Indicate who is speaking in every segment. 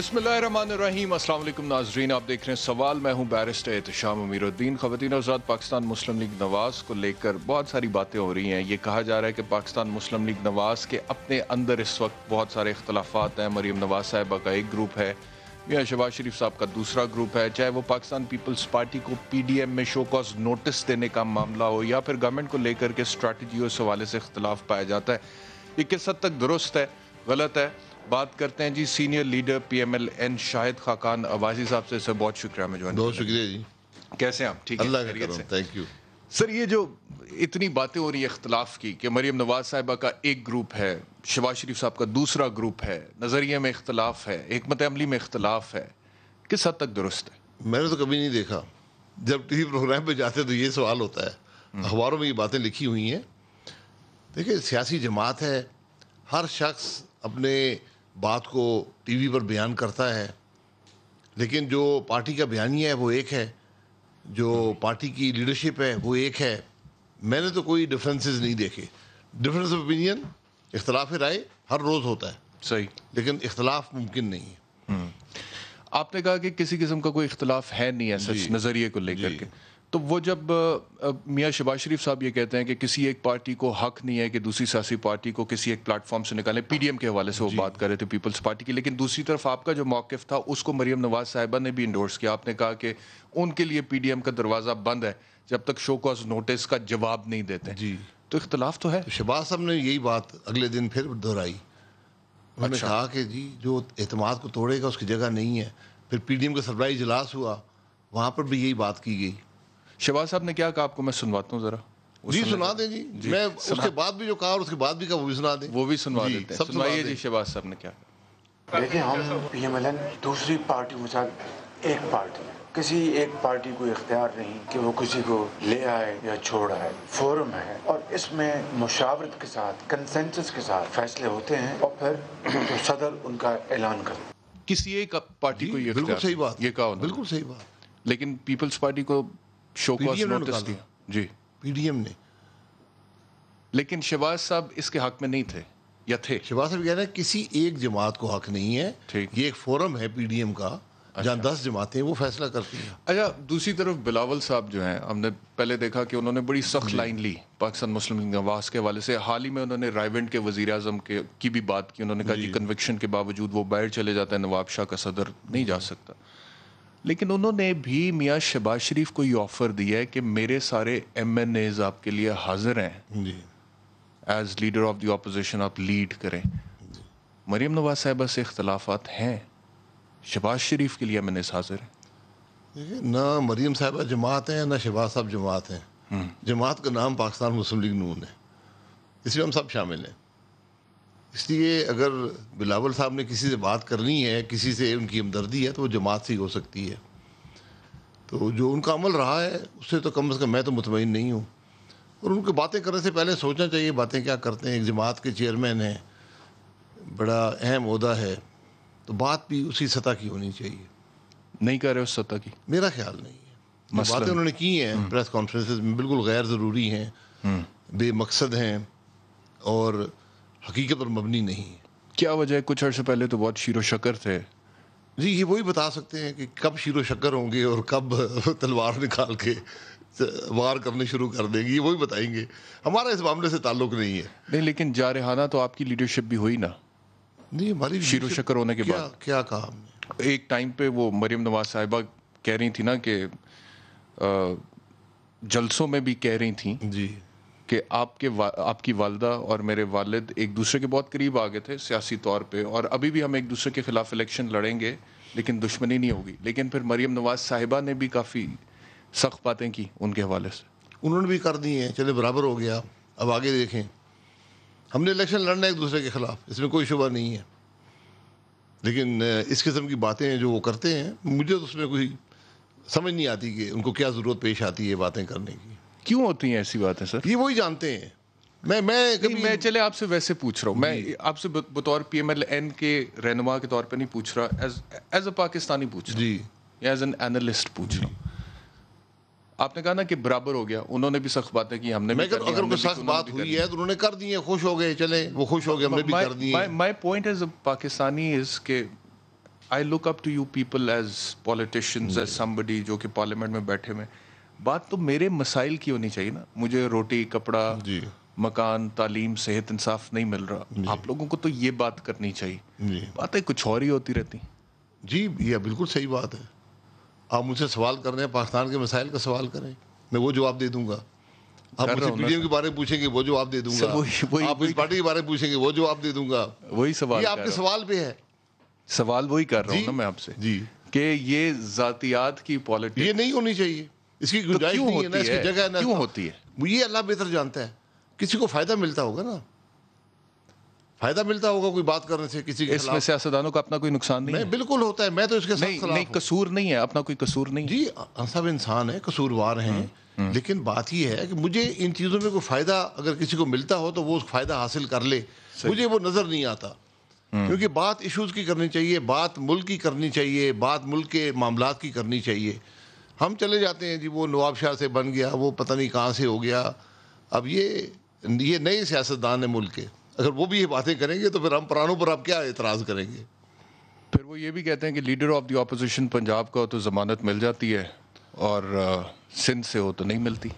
Speaker 1: بسم اللہ الرحمن الرحیم۔ السلام علیکم ناظرین، آپ دیکھ رہے ہیں سوال۔ میں ہوں بیرسٹر احتشام امیر الدین۔ خواتین حضرات، پاکستان مسلم لیگ نواز کو لے کر بہت ساری باتیں ہو رہی ہیں۔ یہ کہا جا رہا ہے کہ پاکستان مسلم لیگ نواز کے اپنے اندر اس وقت بہت سارے اختلافات ہیں۔ مریم نواز صاحبہ کا ایک گروپ ہے، میاں شہباز شریف صاحب کا دوسرا گروپ ہے، چاہے وہ پاکستان پیپلز پارٹی کو پی ڈی ایم میں شو کاز نوٹس دینے کا معاملہ ہو یا پھر گورنمنٹ کو لے کر کے اسٹریٹجی اس حوالے سے اختلاف پایا جاتا ہے۔ یہ کس حد تک درست ہے، غلط ہے؟ بات کرتے ہیں جی senior leader P M L N Shahid Khaqan Abbasi صاحب سے۔ سر بہت شکریہ میں جوائن۔
Speaker 2: بہت شکریہ جی،
Speaker 1: کیسے ہیں آپ؟ ٹھیک ہے،
Speaker 2: اللہ کا کرم، تھینک یو۔
Speaker 1: سر یہ جو اتنی باتیں ہو رہی ہیں اختلاف کی کہ مریم نواز صاحبہ کا ایک گروپ ہے، شہباز شریف صاحب کا دوسرا گروپ ہے، نظریے میں اختلاف ہے، حکمت عملی میں اختلاف ہے، کس حد تک درست ہے؟
Speaker 2: میں نے تو کبھی نہیں دیکھا۔ جب ٹی وی پروگرام پہ جاتے تو یہ سوال ہوتا ہے، اخباروں میں یہ باتیں لکھی ہوئی ہیں۔ دیکھیں، سیاسی جماعت ہے، ہر شخص اپنے بات کو ٹی وی پر بیان کرتا ہے، لیکن جو پارٹی کا بیانیہ ہے وہ ایک ہے، جو پارٹی کی لیڈرشپ ہے وہ ایک ہے۔ میں نے تو کوئی ڈفرینسز نہیں دیکھے۔ ڈفرینس آف اوپینین، اختلاف رائے ہر روز ہوتا ہے،
Speaker 1: صحیح،
Speaker 2: لیکن اختلاف ممکن نہیں ہے۔
Speaker 1: آپ نے کہا کہ کسی قسم کا کوئی اختلاف ہے نہیں ہے سچ نظریے کو لے کر کے، تو وہ جب میاں شہباز شریف صاحب یہ کہتے ہیں کہ کسی ایک پارٹی کو حق نہیں ہے کہ دوسری سیاسی پارٹی کو کسی ایک پلیٹ فارم سے نکالیں، پی ڈی ایم کے حوالے سے وہ بات کر رہے تھے پیپلز پارٹی کی، لیکن دوسری طرف آپ کا جو موقف تھا اس کو مریم نواز صاحبہ نے بھی انڈورس کیا۔ آپ نے کہا کہ ان کے لیے پی ڈی ایم کا دروازہ بند ہے جب تک شو کاز نوٹس کا جواب نہیں دیتے۔
Speaker 2: جی،
Speaker 1: تو اختلاف تو ہے۔
Speaker 2: شہباز صاحب نے یہی بات اگلے دن پھر دہرائی۔ انہوں نے کہا کہ جی جو اعتماد کو توڑے گا اس کی جگہ نہیں ہے۔ پھر پی ڈی ایم کا سربراہی اجلاس ہوا، وہاں پر بھی یہی بات کی گئی۔
Speaker 1: شہباز صاحب نے کیا کہا، آپ کو میں سنواتا ہوں ذرا۔
Speaker 2: جی سنا دیں جی، میں اس کے بعد بھی جو کہا اور اس کے بعد بھی کہا وہ بھی سنا دیں،
Speaker 1: وہ بھی سنوا دیتے ہیں۔
Speaker 2: سب
Speaker 1: سنوائیے جی شہباز صاحب نے کیا کہا۔
Speaker 3: دیکھیں، ہم پی ایم ایل این دوسری پارٹیوں کے ساتھ ایک پارٹی ہے، کسی ایک پارٹی کو اختیار نہیں کہ وہ کسی کو لے آئے یا چھوڑ آئے۔ فورم ہے اور اس میں مشاورت کے ساتھ، کنسنسس کے ساتھ فیصلے ہوتے ہیں اور پھر صدر ان کا اعلان کرتا ہے۔
Speaker 1: کسی ایک پارٹی کو یہ
Speaker 2: بالکل صحیح بات،
Speaker 1: یہ کہا انہوں نے،
Speaker 2: بالکل صحیح بات۔
Speaker 1: لیکن پیپلز پارٹی کو شو کاز نوٹس دیا جی
Speaker 2: پی ڈی ایم نے،
Speaker 1: لیکن شہباز صاحب اس کے حق میں نہیں تھے یا تھے؟
Speaker 2: شہباز صاحب کہہ رہے ہیں کسی ایک جماعت کو حق نہیں ہے، یہ ایک فورم ہے پی ڈی ایم کا جہاں 10 جماعتیں وہ فیصلہ کرتی ہیں۔
Speaker 1: اچھا، دوسری طرف بلاول صاحب جو ہیں، ہم نے پہلے دیکھا کہ انہوں نے بڑی سخت لائن لی پاکستان مسلم لیگ نواز کے حوالے سے۔ حال ہی میں انہوں نے رائیونڈ کے وزیر اعظم کی بھی بات کی۔ انہوں نے کہا جی کنوکشن کے باوجود وہ باہر چلے جاتا ہے، نواب شاہ کا صدر نہیں جا سکتا۔ لیکن انہوں نے بھی میاں شہباز شریف کو یہ آفر دیا ہے کہ میرے سارے ایم این ایز آپ کے لیے حاضر ہیں،
Speaker 2: جی،
Speaker 1: as leader of the opposition آپ لیڈ کریں۔ مریم نواز صاحبہ سے اختلافات ہیں، شہباز شریف کے لیے ایم این ایز حاضر ہیں؟
Speaker 2: دیکھیے، نہ مریم صاحبہ جماعت ہیں نہ شہباز صاحب جماعت ہیں۔ جماعت کا نام پاکستان مسلم لیگ نون ہے، اس میں ہم سب شامل ہیں۔ اس لیے اگر بلاول صاحب نے کسی سے بات کرنی ہے، کسی سے ان کی ہمدردی ہے، تو وہ جماعت سے ہی ہو سکتی ہے۔ تو جو ان کا عمل رہا ہے اس سے تو کم از کم میں تو مطمئن نہیں ہوں، اور ان کو باتیں کرنے سے پہلے سوچنا چاہیے باتیں کیا کرتے ہیں۔ ایک جماعت کے چیئرمین ہیں، بڑا اہم عہدہ ہے، تو بات بھی اسی سطح کی ہونی چاہیے۔
Speaker 1: نہیں کر رہے اس سطح کی؟
Speaker 2: میرا خیال نہیں ہے۔ جو باتیں انہوں نے کی ہیں پریس کانفرنسز میں بالکل غیر ضروری ہیں، بے مقصد ہیں اور حقیقت پر مبنی نہیں ہے۔
Speaker 1: کیا وجہ ہے؟ کچھ عرصے پہلے تو بہت شیر و شکر تھے۔
Speaker 2: جی، یہ وہی بتا سکتے ہیں کہ کب شیر و شکر ہوں گے اور کب تلوار نکال کے وار کرنے شروع کر دیں گے، یہ وہی بتائیں گے۔ ہمارا اس معاملے سے تعلق نہیں ہے۔
Speaker 1: نہیں، لیکن جارحانہ تو آپ کی لیڈرشپ بھی ہوئی نا
Speaker 2: نہیں، ہماری
Speaker 1: شیر و شکر ہونے کے بعد۔
Speaker 2: کیا کہا ہم نے؟
Speaker 1: ایک ٹائم پہ وہ مریم نواز صاحبہ کہہ رہی تھی نا کہ جلسوں میں بھی کہہ رہی تھیں
Speaker 2: جی
Speaker 1: کہ آپ کی والدہ اور میرے والد ایک دوسرے کے بہت قریب آ گئے تھے سیاسی طور پہ، اور ابھی بھی ہم ایک دوسرے کے خلاف الیکشن لڑیں گے لیکن دشمنی نہیں ہوگی۔ لیکن پھر مریم نواز صاحبہ نے بھی کافی سخت باتیں کی ان کے حوالے سے۔
Speaker 2: انہوں نے بھی کر دی ہیں، چلے برابر ہو گیا، اب آگے دیکھیں۔ ہم نے الیکشن لڑنا ہے ایک دوسرے کے خلاف، اس میں کوئی شبہ نہیں ہے، لیکن اس قسم کی باتیں جو وہ کرتے ہیں مجھے تو اس میں کوئی سمجھ نہیں آتی کہ ان کو کیا ضرورت پیش آتی ہے باتیں کرنے کی۔
Speaker 1: کیوں ہوتی ہیں ایسی باتیں سر؟
Speaker 2: یہ وہی جانتے ہیں۔
Speaker 1: میں چلے آپ سے ویسے پوچھ رہا ہوں، میں آپ سے بطور پی ایم ایل این کے رہنما کے طور پہ نہیں پوچھ رہا، ایز اے پاکستانی پوچھ رہا
Speaker 2: جی،
Speaker 1: یا ایز این اینالسٹ پوچھ رہا ہوں۔ آپ نے کہا نا کہ برابر ہو گیا، انہوں نے بھی سخت باتیں کی، ہم نے بھی کر دی۔
Speaker 2: اگر کوئی سخت بات ہوئی ہے تو انہوں نے کر دی ہے، خوش ہو گئے، چلیں وہ خوش ہو گئے، ہم نے بھی کر دی ہے۔
Speaker 1: My point as a Pakistani is کہ I look up to you people as politicians, as somebody جو کہ پارلیمنٹ میں بیٹھے ہوئے. بات تو میرے مسائل کی ہونی چاہیے نا. مجھے روٹی, کپڑا, مکان, تعلیم, صحت, انصاف نہیں مل رہا. آپ لوگوں کو تو یہ بات کرنی چاہیے. باتیں کچھ اور ہی ہوتی رہتی.
Speaker 2: جی یہ بالکل صحیح بات ہے. آپ مجھ سے سوال کر رہے ہیں, پاکستان کے مسائل کا سوال کریں, میں وہ جواب دے دوں گا. آپ مجھ سے پی ڈی ایم کے بارے میں پوچھیں گے, وہ جواب دے دوں گا. آپ اس پارٹی کے بارے میں پوچھیں گے, وہ جواب دے دوں گا.
Speaker 1: وہی سوال,
Speaker 2: یہ آپ کے سوال پہ ہے.
Speaker 1: سوال وہی کر رہا ہوں نا میں آپ سے کہ یہ ذاتیات کی پالیٹکس
Speaker 2: یہ نہیں ہونی چاہیے. اس کی گنجائش نہیں ہے نا, اس کی جگہ ہے.
Speaker 1: کیوں ہوتی ہے؟
Speaker 2: یہ اللہ بہتر جانتا ہے. کسی کو فائدہ ملتا ہوگا نا, فائدہ ملتا ہوگا کوئی بات کرنے سے کسی کے.
Speaker 1: اس میں سیاستدانوں کا اپنا کوئی نقصان نہیں ہے؟
Speaker 2: بالکل ہوتا ہے. میں تو اس کے ساتھ
Speaker 1: نہیں, قصور نہیں ہے, اپنا کوئی قصور نہیں.
Speaker 2: جی سب انسان ہیں, قصوروار ہیں, لیکن بات یہ ہے کہ مجھے ان چیزوں میں کوئی فائدہ اگر کسی کو ملتا ہو تو وہ فائدہ حاصل کر لے. مجھے وہ نظر نہیں آتا, کیونکہ بات ایشوز کی کرنی چاہیے, بات ملک کی کرنی چاہیے, بات ملک کے معاملات کی کرنی چاہیے. ہم چلے جاتے ہیں جی وہ نواب شاہ سے بن گیا, وہ پتہ نہیں کہاں سے ہو گیا. اب یہ نئے سیاستدان ہیں ملک کے, اگر وہ بھی یہ باتیں کریں گے تو پھر ہم پرانوں پر اب کیا اعتراض کریں گے.
Speaker 1: پھر وہ یہ بھی کہتے ہیں کہ leader of the opposition Punjab کا ہو تو ضمانت مل جاتی ہے اور سندھ سے ہو تو نہیں ملتی.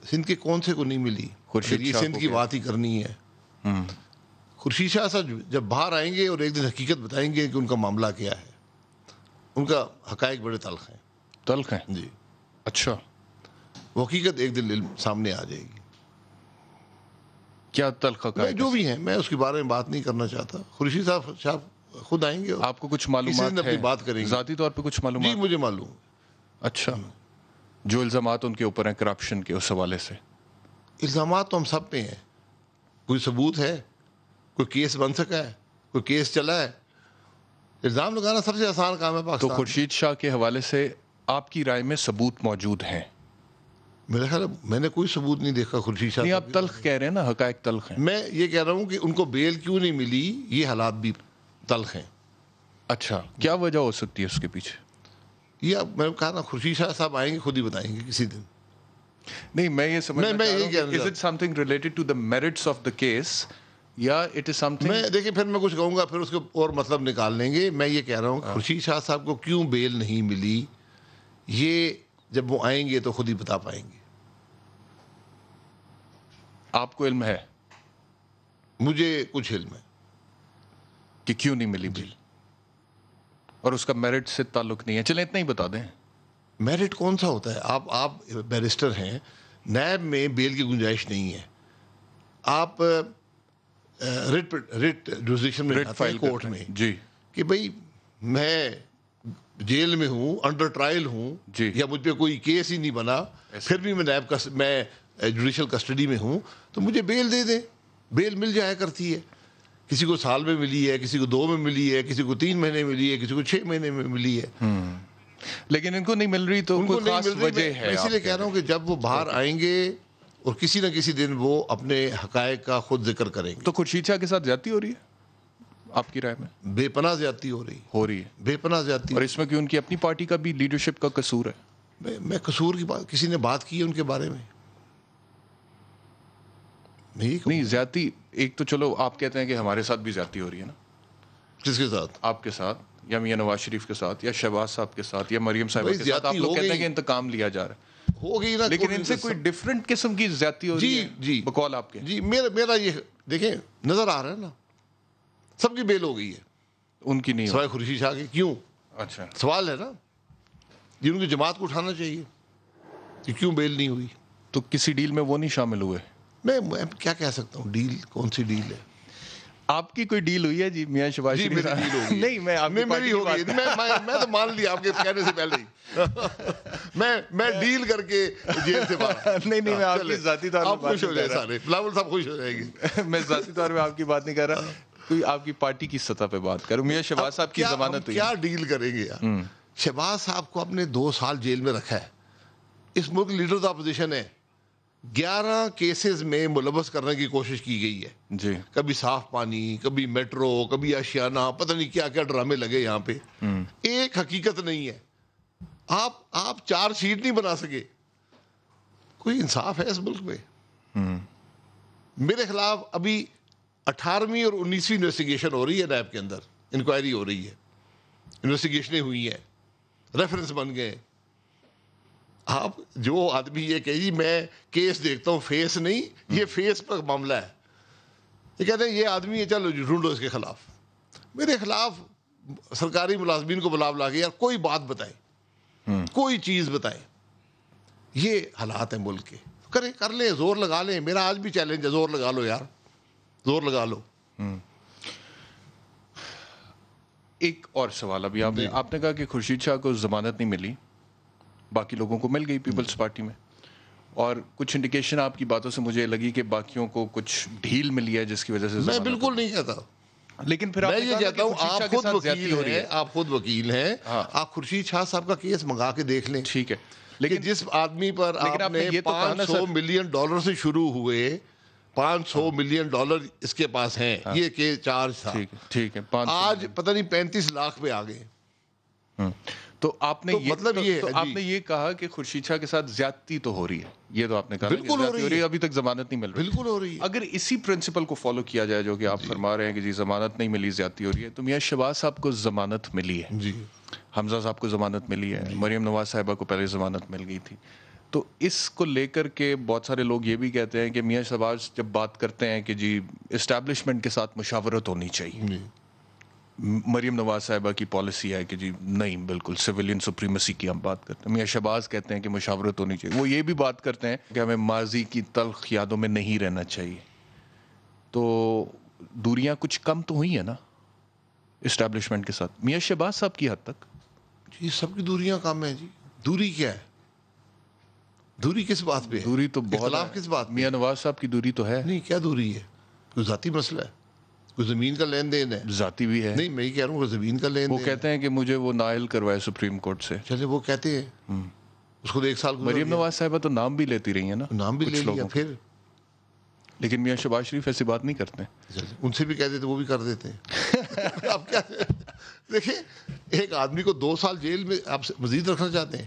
Speaker 2: سندھ کے کون سے کو نہیں ملی؟ خورشید سندھ کی بات ہی کرنی ہے. خورشید شاہ صاحب جب باہر آئیں گے اور ایک دن حقیقت بتائیں گے کہ ان کا معاملہ کیا ہے. ان کا حقائق بڑے تلخ ہیں.
Speaker 1: تلخ ہیں
Speaker 2: جی.
Speaker 1: اچھا,
Speaker 2: وہ حقیقت ایک دن سامنے آ جائے گی.
Speaker 1: کیا تلخ حقائق
Speaker 2: جو بھی ہیں, میں اس کے بارے میں بات نہیں کرنا چاہتا. خورشید صاحب خود آئیں گے.
Speaker 1: آپ کو کچھ معلومات ہے؟
Speaker 2: بات کریں گے
Speaker 1: ذاتی طور پہ کچھ معلومات؟
Speaker 2: جی مجھے معلوم.
Speaker 1: اچھا, جو الزامات ان کے اوپر ہیں کرپشن کے, اس حوالے سے
Speaker 2: الزامات تو ہم سب پہ ہیں. کوئی ثبوت ہے, کوئی کیس بن سکا ہے, کوئی کیس چلا ہے. الزام لگانا سب سے آسان کام ہے پاکستان.
Speaker 1: تو خورشید شاہ کے حوالے سے آپ کی رائے میں ثبوت موجود ہیں؟
Speaker 2: میرا خیال ہے میں نے کوئی ثبوت نہیں دیکھا خورشید شاہ.
Speaker 1: نہیں, آپ تلخ کہہ رہے ہیں نا, حقائق تلخ ہیں.
Speaker 2: میں یہ کہہ رہا ہوں کہ ان کو بیل کیوں نہیں ملی, یہ حالات بھی تلخ ہیں.
Speaker 1: اچھا, کیا وجہ ہو سکتی ہے اس کے پیچھے؟
Speaker 2: یہ میں نے کہا نا, خورشید شاہ صاحب آئیں گے, خود ہی بتائیں گے کسی دن.
Speaker 1: نہیں, میں یہ سمجھنا چاہ رہا ہوں, is it something related to the merits of the case یا it is something...
Speaker 2: میں دیکھیں پھر میں کچھ کہوں گا, پھر اس کے اور مطلب نکال لیں گے. میں یہ کہہ رہا ہوں خورشید شاہ صاحب کو کیوں بیل نہیں ملی, یہ جب وہ آئیں گے تو خود ہی بتا پائیں گے.
Speaker 1: آپ کو علم ہے؟
Speaker 2: مجھے کچھ علم ہے
Speaker 1: کہ کیوں نہیں ملی بیل, اور اس کا میرٹ سے تعلق نہیں ہے. چلیں اتنا ہی بتا دیں.
Speaker 2: میرٹ کون سا ہوتا ہے؟ آپ بیرسٹر ہیں, نیب میں بیل کی گنجائش نہیں ہے. آپ ریٹ جوزیشن میں جاتے ہیں کورٹ میں
Speaker 1: جی
Speaker 2: کہ بھئی میں جیل میں ہوں, انڈر ٹرائل ہوں, یا مجھ پہ کوئی کیس ہی نہیں بنا, پھر بھی میں نیب میں جوڈیشل کسٹڈی میں ہوں, تو مجھے بیل دے دیں. بیل مل جایا کرتی ہے. کسی کو سال میں ملی ہے, کسی کو 2 میں ملی ہے, کسی کو 3 مہینے ملی ہے, کسی کو 6 مہینے میں ملی ہے.
Speaker 1: لیکن ان کو نہیں مل رہی تو کوئی خاص وجہ ہے؟
Speaker 2: میں اسی لیے کہہ رہا ہوں کہ جب وہ باہر آئیں گے اور کسی نہ کسی دن وہ اپنے حقائق کا خود ذکر کریں گے.
Speaker 1: تو خورشید شاہ کے ساتھ زیادتی ہو رہی ہے آپ کی رائے میں؟
Speaker 2: بے پناہ زیادتی ہو رہی ہے. بے پناہ زیادتی.
Speaker 1: اور اس میں کہ ان کی اپنی پارٹی کا بھی لیڈرشپ کا قصور ہے؟
Speaker 2: میں قصور کی بات, کسی نے بات کی ہے ان کے بارے میں؟
Speaker 1: نہیں, زیادتی ایک تو چلو آپ کہتے ہیں کہ ہمارے ساتھ بھی زیادتی ہو رہی ہے نا.
Speaker 2: کس کے ساتھ؟
Speaker 1: آپ کے ساتھ, یا میاں نواز شریف کے ساتھ, یا شہباز صاحب کے ساتھ, یا مریم صاحبہ کے ساتھ. آپ لوگ کہتے ہیں کہ انتقام لیا جا رہا ہے.
Speaker 2: ہو گئی نا,
Speaker 1: لیکن ان سے کوئی ڈیفرنٹ قسم کی زیادتی ہو رہی ہے.
Speaker 2: جی
Speaker 1: بقول آپ کے.
Speaker 2: جی میرا یہ دیکھیں نظر آ رہا ہے نا, سب کی بیل ہو گئی ہے,
Speaker 1: ان کی نہیں,
Speaker 2: سوائے خورشید شاہ کی. کیوں؟
Speaker 1: اچھا
Speaker 2: سوال ہے نا, یہ ان کی جماعت کو اٹھانا چاہیے کہ کیوں بیل نہیں ہوئی.
Speaker 1: تو کسی ڈیل میں وہ نہیں شامل ہوئے؟
Speaker 2: میں کیا کہہ سکتا ہوں, ڈیل کون سی ڈیل ہے؟
Speaker 1: آپ کی کوئی ڈیل ہوئی ہے جی میاں شہباز شریف؟
Speaker 2: میری ڈیل ہوگی.
Speaker 1: نہیں, میں آپ کی
Speaker 2: میری ہو گئی, میں تو مان لیا آپ کے کہنے سے پہلے ہی. میں ڈیل کر کے جیل سے باہر.
Speaker 1: نہیں, میں آپ کی ذاتی طور
Speaker 2: آپ خوش ہو جائے سارے, بلاول صاحب خوش ہو جائیں گے.
Speaker 1: میں ذاتی طور پہ آپ کی بات نہیں کر رہا, کوئی آپ کی پارٹی کی سطح پہ بات کروں. میاں شہباز صاحب کی ضمانت ہوئی.
Speaker 2: کیا ڈیل کریں گے یار؟ شہباز صاحب کو اپنے 2 سال جیل میں رکھا ہے. اس ملک لیڈر آف اپوزیشن ہے, 11 کیسز میں ملوث کرنے کی کوشش کی گئی ہے.
Speaker 1: جی,
Speaker 2: کبھی صاف پانی, کبھی میٹرو, کبھی آشیانہ, پتہ نہیں کیا کیا ڈرامے لگے یہاں پہ. ایک حقیقت نہیں ہے. آپ 4 شیٹ نہیں بنا سکے. کوئی انصاف ہے اس ملک میں؟ میرے خلاف ابھی 18ویں اور 19ویں انویسٹیگیشن ہو رہی ہے نیب کے اندر, انکوائری ہو رہی ہے. انویسٹیگیشنیں ہوئی ہیں, ریفرنس بن گئے. آپ جو آدمی یہ کہ جی میں کیس دیکھتا ہوں فیس نہیں, یہ فیس پر معاملہ ہے, یہ کہتے ہیں یہ آدمی ہے چلو ڈھونڈو اس کے خلاف. میرے خلاف سرکاری ملازمین کو بلا کے یار کوئی بات بتائے, کوئی چیز بتائے. یہ حالات ہیں ملک کے. کر لیں, زور لگا لیں. میرا آج بھی چیلنج ہے, زور لگا لو یار, زور لگا لو.
Speaker 1: ایک اور سوال ابھی آپ نے کہا کہ خورشید شاہ کو ضمانت نہیں ملی, باقی لوگوں کو مل گئی پیپلز پارٹی میں, اور کچھ انڈیکیشن آپ کی باتوں سے مجھے لگی کہ باقیوں کو کچھ ڈھیل ملی ہے جس کی وجہ سے.
Speaker 2: میں بالکل نہیں کہتا,
Speaker 1: لیکن پھر
Speaker 2: میں یہ کہتا ہوں آپ خود وکیل ہیں, آپ خورشید شاہ صاحب کا کیس منگا کے دیکھ لیں.
Speaker 1: ٹھیک ہے, لیکن
Speaker 2: جس آدمی پر آپ نے $500 ملین سے شروع ہوئے, $500 ملین اس کے پاس ہیں, یہ کہ چارج تھا.
Speaker 1: ٹھیک ہے,
Speaker 2: آج پتہ نہیں 35 لاکھ پہ آ گئے.
Speaker 1: تو آپ نے
Speaker 2: مطلب یہ
Speaker 1: آپ نے یہ کہا کہ خورشید شاہ کے ساتھ زیادتی تو ہو رہی ہے, یہ تو آپ نے کہا
Speaker 2: بالکل ہو رہی ہے,
Speaker 1: ابھی تک ضمانت نہیں مل رہی.
Speaker 2: بالکل ہو رہی ہے.
Speaker 1: اگر اسی پرنسپل کو فالو کیا جائے جو کہ آپ فرما رہے ہیں کہ جی ضمانت نہیں ملی, زیادتی ہو رہی ہے, تو میاں شہباز صاحب کو ضمانت ملی ہے,
Speaker 2: جی
Speaker 1: حمزہ صاحب کو ضمانت ملی ہے, مریم نواز صاحبہ کو پہلے ضمانت مل گئی تھی. تو اس کو لے کر کے بہت سارے لوگ یہ بھی کہتے ہیں کہ میاں شہباز جب بات کرتے ہیں کہ جی اسٹیبلشمنٹ کے ساتھ مشاورت ہونی چاہیے, مریم نواز صاحبہ کی پالیسی ہے کہ جی نہیں, بالکل سویلین سپریمیسی کی ہم بات کرتے ہیں. میاں شہباز کہتے ہیں کہ مشاورت ہونی چاہیے. وہ یہ بھی بات کرتے ہیں کہ ہمیں ماضی کی تلخ یادوں میں نہیں رہنا چاہیے. تو دوریاں کچھ کم تو ہوئی ہیں نا اسٹیبلشمنٹ کے ساتھ میاں شہباز صاحب کی حد تک.
Speaker 2: جی سب کی دوریاں کم ہیں. جی دوری کیا ہے؟ دوری کس بات پہ؟
Speaker 1: دوری تو بہت,
Speaker 2: اختلاف کس بات پہ؟
Speaker 1: میاں نواز صاحب کی دوری تو ہے.
Speaker 2: نہیں, کیا دوری ہے؟ کوئی ذاتی مسئلہ ہے, کوئی زمین کا لین دین ہے.
Speaker 1: ذاتی بھی ہے.
Speaker 2: نہیں میں یہ کہہ رہا ہوں کہ زمین کا لین دین.
Speaker 1: وہ کہتے ہیں کہ مجھے وہ نائل کروائے سپریم کورٹ سے.
Speaker 2: چلے وہ کہتے ہیں, اس کو 1 سال.
Speaker 1: مریم نواز صاحبہ تو نام بھی لیتی رہی ہیں نا,
Speaker 2: نام بھی لے لیا پھر,
Speaker 1: لیکن میاں شہباز شریف ایسی بات نہیں کرتے.
Speaker 2: ان سے بھی کہہ دیتے, وہ بھی کر دیتے ہیں. آپ کیا دیکھیں, ایک آدمی کو 2 سال جیل میں آپ مزید رکھنا چاہتے ہیں.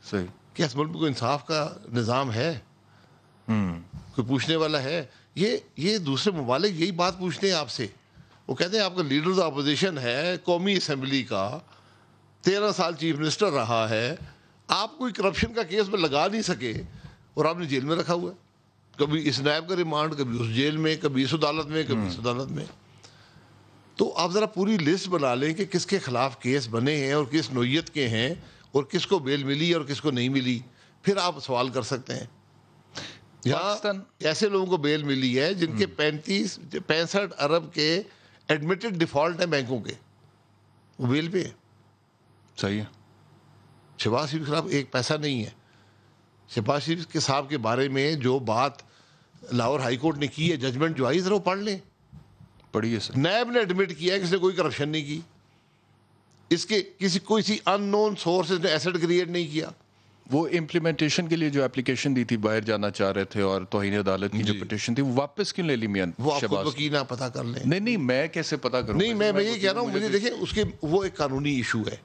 Speaker 1: صحیح.
Speaker 2: کیا اس ملک میں کوئی انصاف کا نظام ہے؟ کوئی پوچھنے والا ہے؟ یہ دوسرے ممالک یہی بات پوچھتے ہیں آپ سے. وہ کہتے ہیں آپ کا لیڈر آف اپوزیشن ہے, قومی اسمبلی کا, 13 سال چیف منسٹر رہا ہے, آپ کوئی کرپشن کا کیس میں لگا نہیں سکے اور آپ نے جیل میں رکھا ہوا ہے. کبھی اس نائب کا ریمانڈ, کبھی اس جیل میں, کبھی اس عدالت میں, کبھی اس عدالت میں. تو آپ ذرا پوری لسٹ بنا لیں کہ کس کے خلاف کیس بنے ہیں اور کس نوعیت کے ہیں اور کس کو بیل ملی اور کس کو نہیں ملی, پھر آپ سوال کر سکتے ہیں. یہاں ایسے لوگوں کو بیل ملی ہے جن کے 65 ارب کے ایڈمیٹڈ ڈیفالٹ ہیں بینکوں کے, وہ بیل پہ ہے.
Speaker 1: صحیح ہے.
Speaker 2: شہباز شریف کے خلاف ایک پیسہ نہیں ہے. شہباز شریف کے صاحب کے بارے میں جو بات لاہور ہائی کورٹ نے کی ہے, ججمنٹ جو آئی, ذرا وہ پڑھ لیں.
Speaker 1: پڑھیے سر.
Speaker 2: نیب نے ایڈمٹ کیا ہے کہ اس نے کوئی کرپشن نہیں کی, اس کے کسی ان نون سورسز نے ایسٹ کریٹ نہیں کیا.
Speaker 1: وہ امپلیمنٹیشن کے لیے جو اپلیکیشن دی تھی, باہر جانا چاہ رہے تھے اور توہین عدالت کی جو پٹیشن تھی, وہ واپس کیوں لے لی میاں
Speaker 2: وہ آپ
Speaker 1: شہباز؟
Speaker 2: خود وکیل آپ پتہ کر لیں.
Speaker 1: نہیں میں کیسے پتہ کروں؟
Speaker 2: نہیں میں یہ کہہ رہا ہوں, مجھے دیکھیں اس کے وہ ایک قانونی ایشو ہے.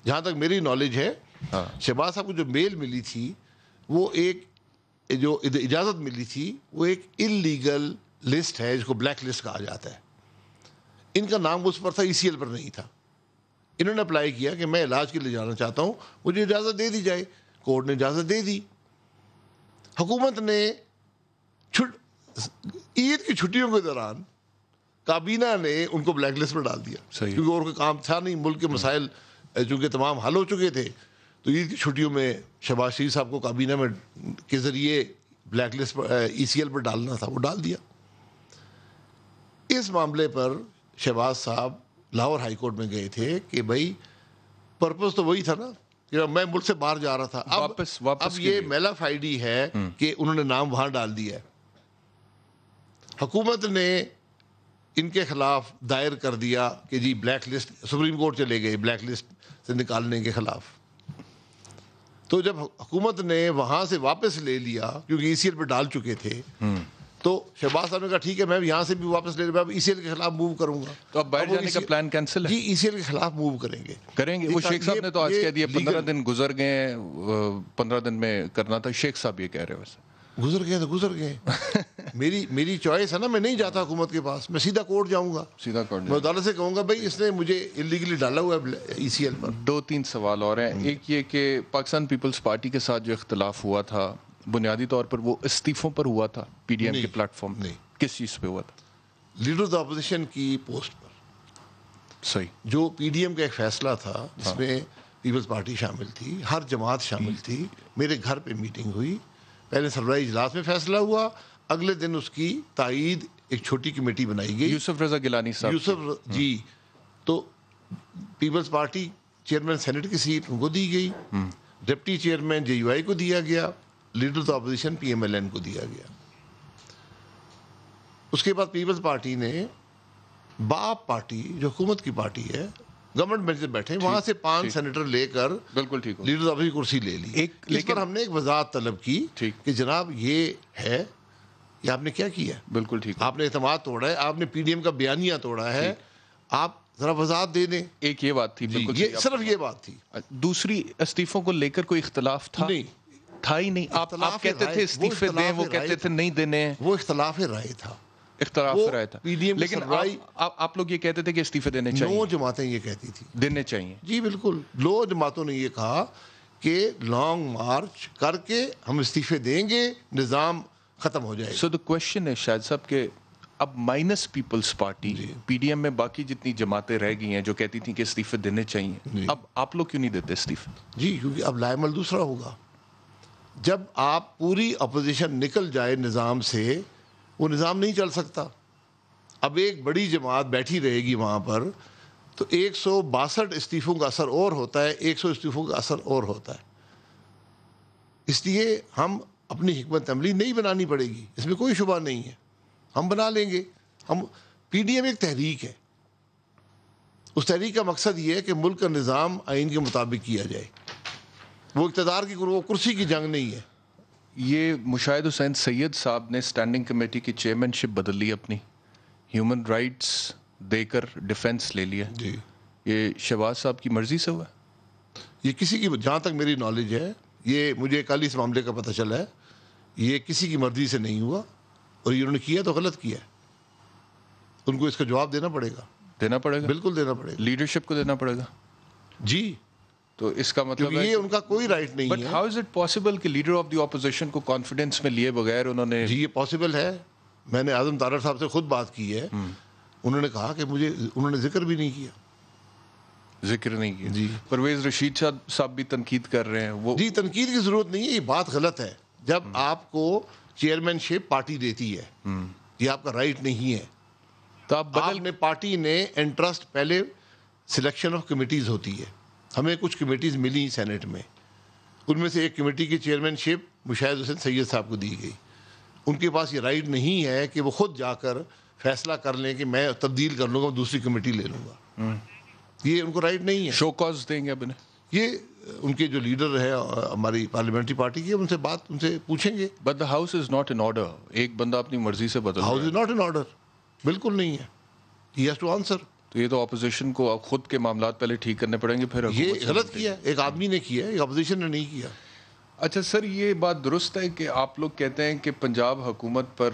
Speaker 2: جہاں تک میری نالج ہے, شہباز صاحب کو جو میل ملی تھی, وہ ایک جو اجازت ملی تھی, وہ ایک انلیگل لسٹ ہے جس کو بلیک لسٹ کہا جاتا ہے. ان کا نام اس پر تھا, ECL پر نہیں تھا. انہوں نے اپلائی کیا کہ میں علاج کے لیے جانا چاہتا ہوں, مجھے اجازت دے دی جائے. کورٹ نے اجازت دے دی. حکومت نے عید کی چھٹیوں کے دوران کابینہ نے ان کو بلیک لسٹ پر ڈال دیا, کیونکہ اور کوئی کام تھا نہیں. ملک کے مسائل چونکہ تمام حل ہو چکے تھے, تو عید کی چھٹیوں میں شہباز شریف صاحب کو کابینہ میں کے ذریعے بلیک لسٹ پر ECL پر ڈالنا تھا, وہ ڈال دیا. اس معاملے پر شہباز صاحب لاہور ہائی کورٹ میں گئے تھے کہ بھائی پرپز تو وہی تھا نا کہ میں ملک سے باہر جا رہا تھا. اب یہ میلف آئی ڈی ہے کہ انہوں نے نام وہاں ڈال دیا ہے. حکومت نے ان کے خلاف دائر کر دیا کہ جی بلیک لسٹ, سپریم کورٹ چلے گئے بلیک لسٹ سے نکالنے کے خلاف. تو جب حکومت نے وہاں سے واپس لے لیا, کیونکہ ECL پہ ڈال چکے تھے, تو شہباز صاحب نے کہا ٹھیک ہے میں یہاں سے بھی واپس لے لوں, اب ECL کے خلاف موو کروں گا.
Speaker 1: تو اب باہر جانے کا پلان کینسل ہے؟
Speaker 2: جی ECL کے خلاف موو کریں گے.
Speaker 1: وہ شیخ صاحب نے تو آج کہہ دیا 15 دن گزر گئے, 15 دن میں کرنا تھا. شیخ صاحب یہ کہہ رہے ہیں. ویسے
Speaker 2: گزر گئے تو گزر گئے. میری چوائس ہے نا, میں نہیں جاتا حکومت کے پاس, میں سیدھا کورٹ جاؤں گا,
Speaker 1: سیدھا کورٹ.
Speaker 2: میں عدالت سے کہوں گا بھائی اس نے مجھے اللیگلی ڈالا ہوا ہے ECL پر.
Speaker 1: 2-3 سوال اور ہیں. ایک یہ کہ پاکستان پیپلز پارٹی کے ساتھ جو اختلاف ہوا تھا بنیادی طور پر وہ استعفوں پر ہوا تھا PDM کے پلیٹ فارم.
Speaker 2: نہیں.
Speaker 1: کس چیز پہ ہوا تھا؟
Speaker 2: لیڈر آف دا اپوزیشن کی پوسٹ پر.
Speaker 1: صحیح.
Speaker 2: جو PDM کا ایک فیصلہ تھا جس میں پیپلز پارٹی شامل تھی, ہر جماعت شامل تھی, میرے گھر پہ میٹنگ ہوئی, پہلے سربراہی اجلاس میں فیصلہ ہوا, اگلے دن اس کی تائید ایک چھوٹی کمیٹی بنائی گئی.
Speaker 1: یوسف رضا گیلانی صاحب.
Speaker 2: یوسف جی, تو پیپلز پارٹی چیئرمین سینٹ کی سیٹ ان کو دی گئی, ڈپٹی چیئرمین JUI کو دیا گیا, لیڈر آف اپوزیشن PMLN کو دیا گیا. اس کے بعد پیپلز پارٹی نے باپ پارٹی جو حکومت کی پارٹی ہے, گورنمنٹ بینچ سے بیٹھے, وہاں سے 5 سینیٹر لے کر
Speaker 1: بالکل ٹھیک ہو
Speaker 2: لیڈر آف کی کرسی لے لی. اس پر ہم نے ایک وضاحت طلب کی کہ جناب یہ ہے, یہ آپ نے کیا کیا ہے؟
Speaker 1: بالکل ٹھیک.
Speaker 2: آپ نے اعتماد توڑا ہے, آپ نے PDM کا بیانیہ توڑا ہے, آپ ذرا وضاحت دے دیں.
Speaker 1: ایک یہ بات تھی. بالکل
Speaker 2: یہ صرف یہ بات تھی.
Speaker 1: دوسری استعفوں کو لے کر کوئی اختلاف تھا؟
Speaker 2: نہیں
Speaker 1: تھا ہی نہیں. آپ کہتے تھے استعفے دیں, وہ کہتے تھے نہیں دینے.
Speaker 2: وہ اختلاف رائے تھا,
Speaker 1: اختلاف رائے تھا. لیکن آپ لوگ یہ کہتے تھے کہ استعفے دینے چاہیے.
Speaker 2: 9 جماعتیں یہ کہتی تھی
Speaker 1: دینے چاہیے.
Speaker 2: جی بالکل, 9 جماعتوں نے یہ کہا کہ لانگ مارچ کر کے ہم استعفے دیں گے, نظام ختم ہو جائے گا.
Speaker 1: سو دا کوشچن ہے شاہد صاحب کہ اب مائنس پیپلز پارٹی PDM میں باقی جتنی جماعتیں رہ گئی ہیں جو کہتی تھیں کہ استعفے دینے چاہیے, اب آپ لوگ کیوں نہیں دیتے استعفے؟
Speaker 2: جی کیونکہ اب لائے عمل دوسرا ہوگا. جب آپ پوری اپوزیشن نکل جائے نظام سے, وہ نظام نہیں چل سکتا. اب ایک بڑی جماعت بیٹھی رہے گی وہاں پر, تو 162 استعفوں کا اثر اور ہوتا ہے, 100 استعفوں کا اثر اور ہوتا ہے. اس لیے ہم اپنی حکمت عملی نہیں بنانی پڑے گی, اس میں کوئی شبہ نہیں ہے, ہم بنا لیں گے. ہم PDM ایک تحریک ہے, اس تحریک کا مقصد یہ ہے کہ ملک کا نظام آئین کے مطابق کیا جائے. وہ اقتدار کی وہ کرسی کی جنگ نہیں ہے.
Speaker 1: یہ مشاہد حسین سید صاحب نے اسٹینڈنگ کمیٹی کی چیئرمین شپ بدل لی, اپنی ہیومن رائٹس دے کر ڈیفینس لے لیا.
Speaker 2: جی
Speaker 1: یہ شہباز صاحب کی مرضی سے ہوا؟
Speaker 2: یہ کسی کی, جہاں تک میری نالج ہے, یہ مجھے کل اس معاملے کا پتہ چلا ہے, یہ کسی کی مرضی سے نہیں ہوا, اور یہ انہوں نے کیا تو غلط کیا ہے. ان کو اس کا جواب دینا پڑے گا.
Speaker 1: دینا پڑے گا,
Speaker 2: بالکل دینا پڑے گا.
Speaker 1: لیڈرشپ کو دینا پڑے گا.
Speaker 2: جی
Speaker 1: تو اس کا مطلب ہے
Speaker 2: یہ ان کا کوئی رائٹ نہیں ہے.
Speaker 1: But how is it possible کہ لیڈر آف دی اپوزیشن کو کانفیڈنس میں لیے بغیر انہوں نے؟
Speaker 2: جی یہ پاسبل ہے. میں نے اعظم طارق صاحب سے خود بات کی ہے, انہوں نے کہا کہ مجھے, انہوں نے ذکر بھی نہیں کیا.
Speaker 1: ذکر نہیں کیا.
Speaker 2: جی
Speaker 1: پرویز رشید صاحب بھی تنقید کر رہے ہیں. وہ
Speaker 2: جی تنقید کی ضرورت نہیں ہے, یہ بات غلط ہے. جب آپ کو چیئرمین شپ پارٹی دیتی ہے, یہ آپ کا رائٹ نہیں ہے.
Speaker 1: تو آپ
Speaker 2: نے پارٹی نے انٹرسٹ, پہلے سلیکشن آف کمیٹیز ہوتی ہے, ہمیں کچھ کمیٹیز ملی سینٹ میں, ان میں سے ایک کمیٹی کی چیئرمین شپ مشاہد حسین سید صاحب کو دی گئی. ان کے پاس یہ رائٹ نہیں ہے کہ وہ خود جا کر فیصلہ کر لیں کہ میں تبدیل کر لوں گا, دوسری کمیٹی لے لوں گا. یہ ان کو رائٹ نہیں ہے.
Speaker 1: شو کاز دیں گے اب انہیں.
Speaker 2: یہ ان کے جو لیڈر ہے ہماری پارلیمنٹری پارٹی کے, ان سے پوچھیں گے.
Speaker 1: But the house is not in order. ایک بندہ اپنی مرضی سے بدل.
Speaker 2: House is not in order, بالکل نہیں ہے. He has to answer.
Speaker 1: تو یہ تو اپوزیشن کو خود کے معاملات پہلے ٹھیک کرنے پڑیں گے, پھر
Speaker 2: یہ غلط کیا, ایک آدمی نے کیا, ایک اپوزیشن نے نہیں کیا.
Speaker 1: اچھا سر, یہ بات درست ہے کہ آپ لوگ کہتے ہیں کہ پنجاب حکومت پر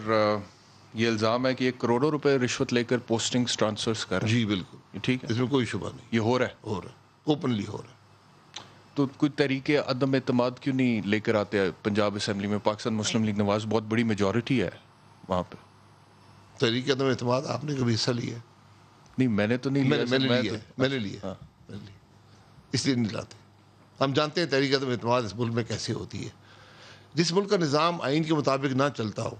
Speaker 1: یہ الزام ہے کہ 1 کروڑوں روپے رشوت لے کر پوسٹنگز ٹرانسفرز کر رہے ہیں؟
Speaker 2: جی بالکل
Speaker 1: ٹھیک ہے,
Speaker 2: اس میں کوئی شبہ نہیں.
Speaker 1: یہ ہو رہا ہے,
Speaker 2: اوپنلی ہو رہا ہے.
Speaker 1: تو کوئی طریقے عدم اعتماد کیوں نہیں لے کر آتے ہیں پنجاب اسمبلی میں؟ پاکستان مسلم لیگ نواز بہت بڑی میجورٹی ہے وہاں پہ.
Speaker 2: تحریک عدم اعتماد آپ نے کبھی حصہ لیا؟
Speaker 1: نہیں میں نے تو نہیں لیا.
Speaker 2: میں نے لیا, اس لیے نہیں لاتے. ہم جانتے ہیں تحریک عدم اعتماد اس ملک میں کیسے ہوتی ہے. جس ملک کا نظام آئین کے مطابق نہ چلتا ہو,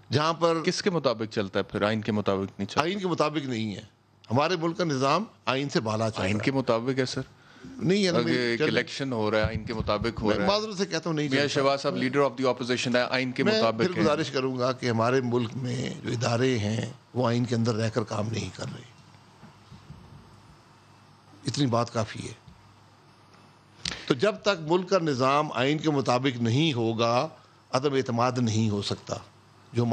Speaker 2: جہاں پر
Speaker 1: کس کے مطابق چلتا ہے پھر؟ آئین کے مطابق نہیں چلتا.
Speaker 2: آئین کے مطابق نہیں ہے. ہمارے ملک کا نظام آئین سے بالا چل رہا ہے.
Speaker 1: آئین کے مطابق ہے سر؟
Speaker 2: نہیں ہے نا,
Speaker 1: الیکشن ہو رہا ہے آئین کے مطابق ہو رہا ہے.
Speaker 2: معذرت سے کہتا ہوں نہیں.
Speaker 1: میاں شہباز صاحب لیڈر آف دی اپوزیشن ہے, آئین کے مطابق ہے.
Speaker 2: میں گزارش کروں گا کہ ہمارے ملک میں جو ادارے ہیں وہ آئین کے اندر رہ کر کام نہیں کر رہے. اتنی بات کافی ہے. تو جب تک ملک کا نظام آئین کے مطابق نہیں ہوگا, عدم اعتماد نہیں ہو سکتا. جو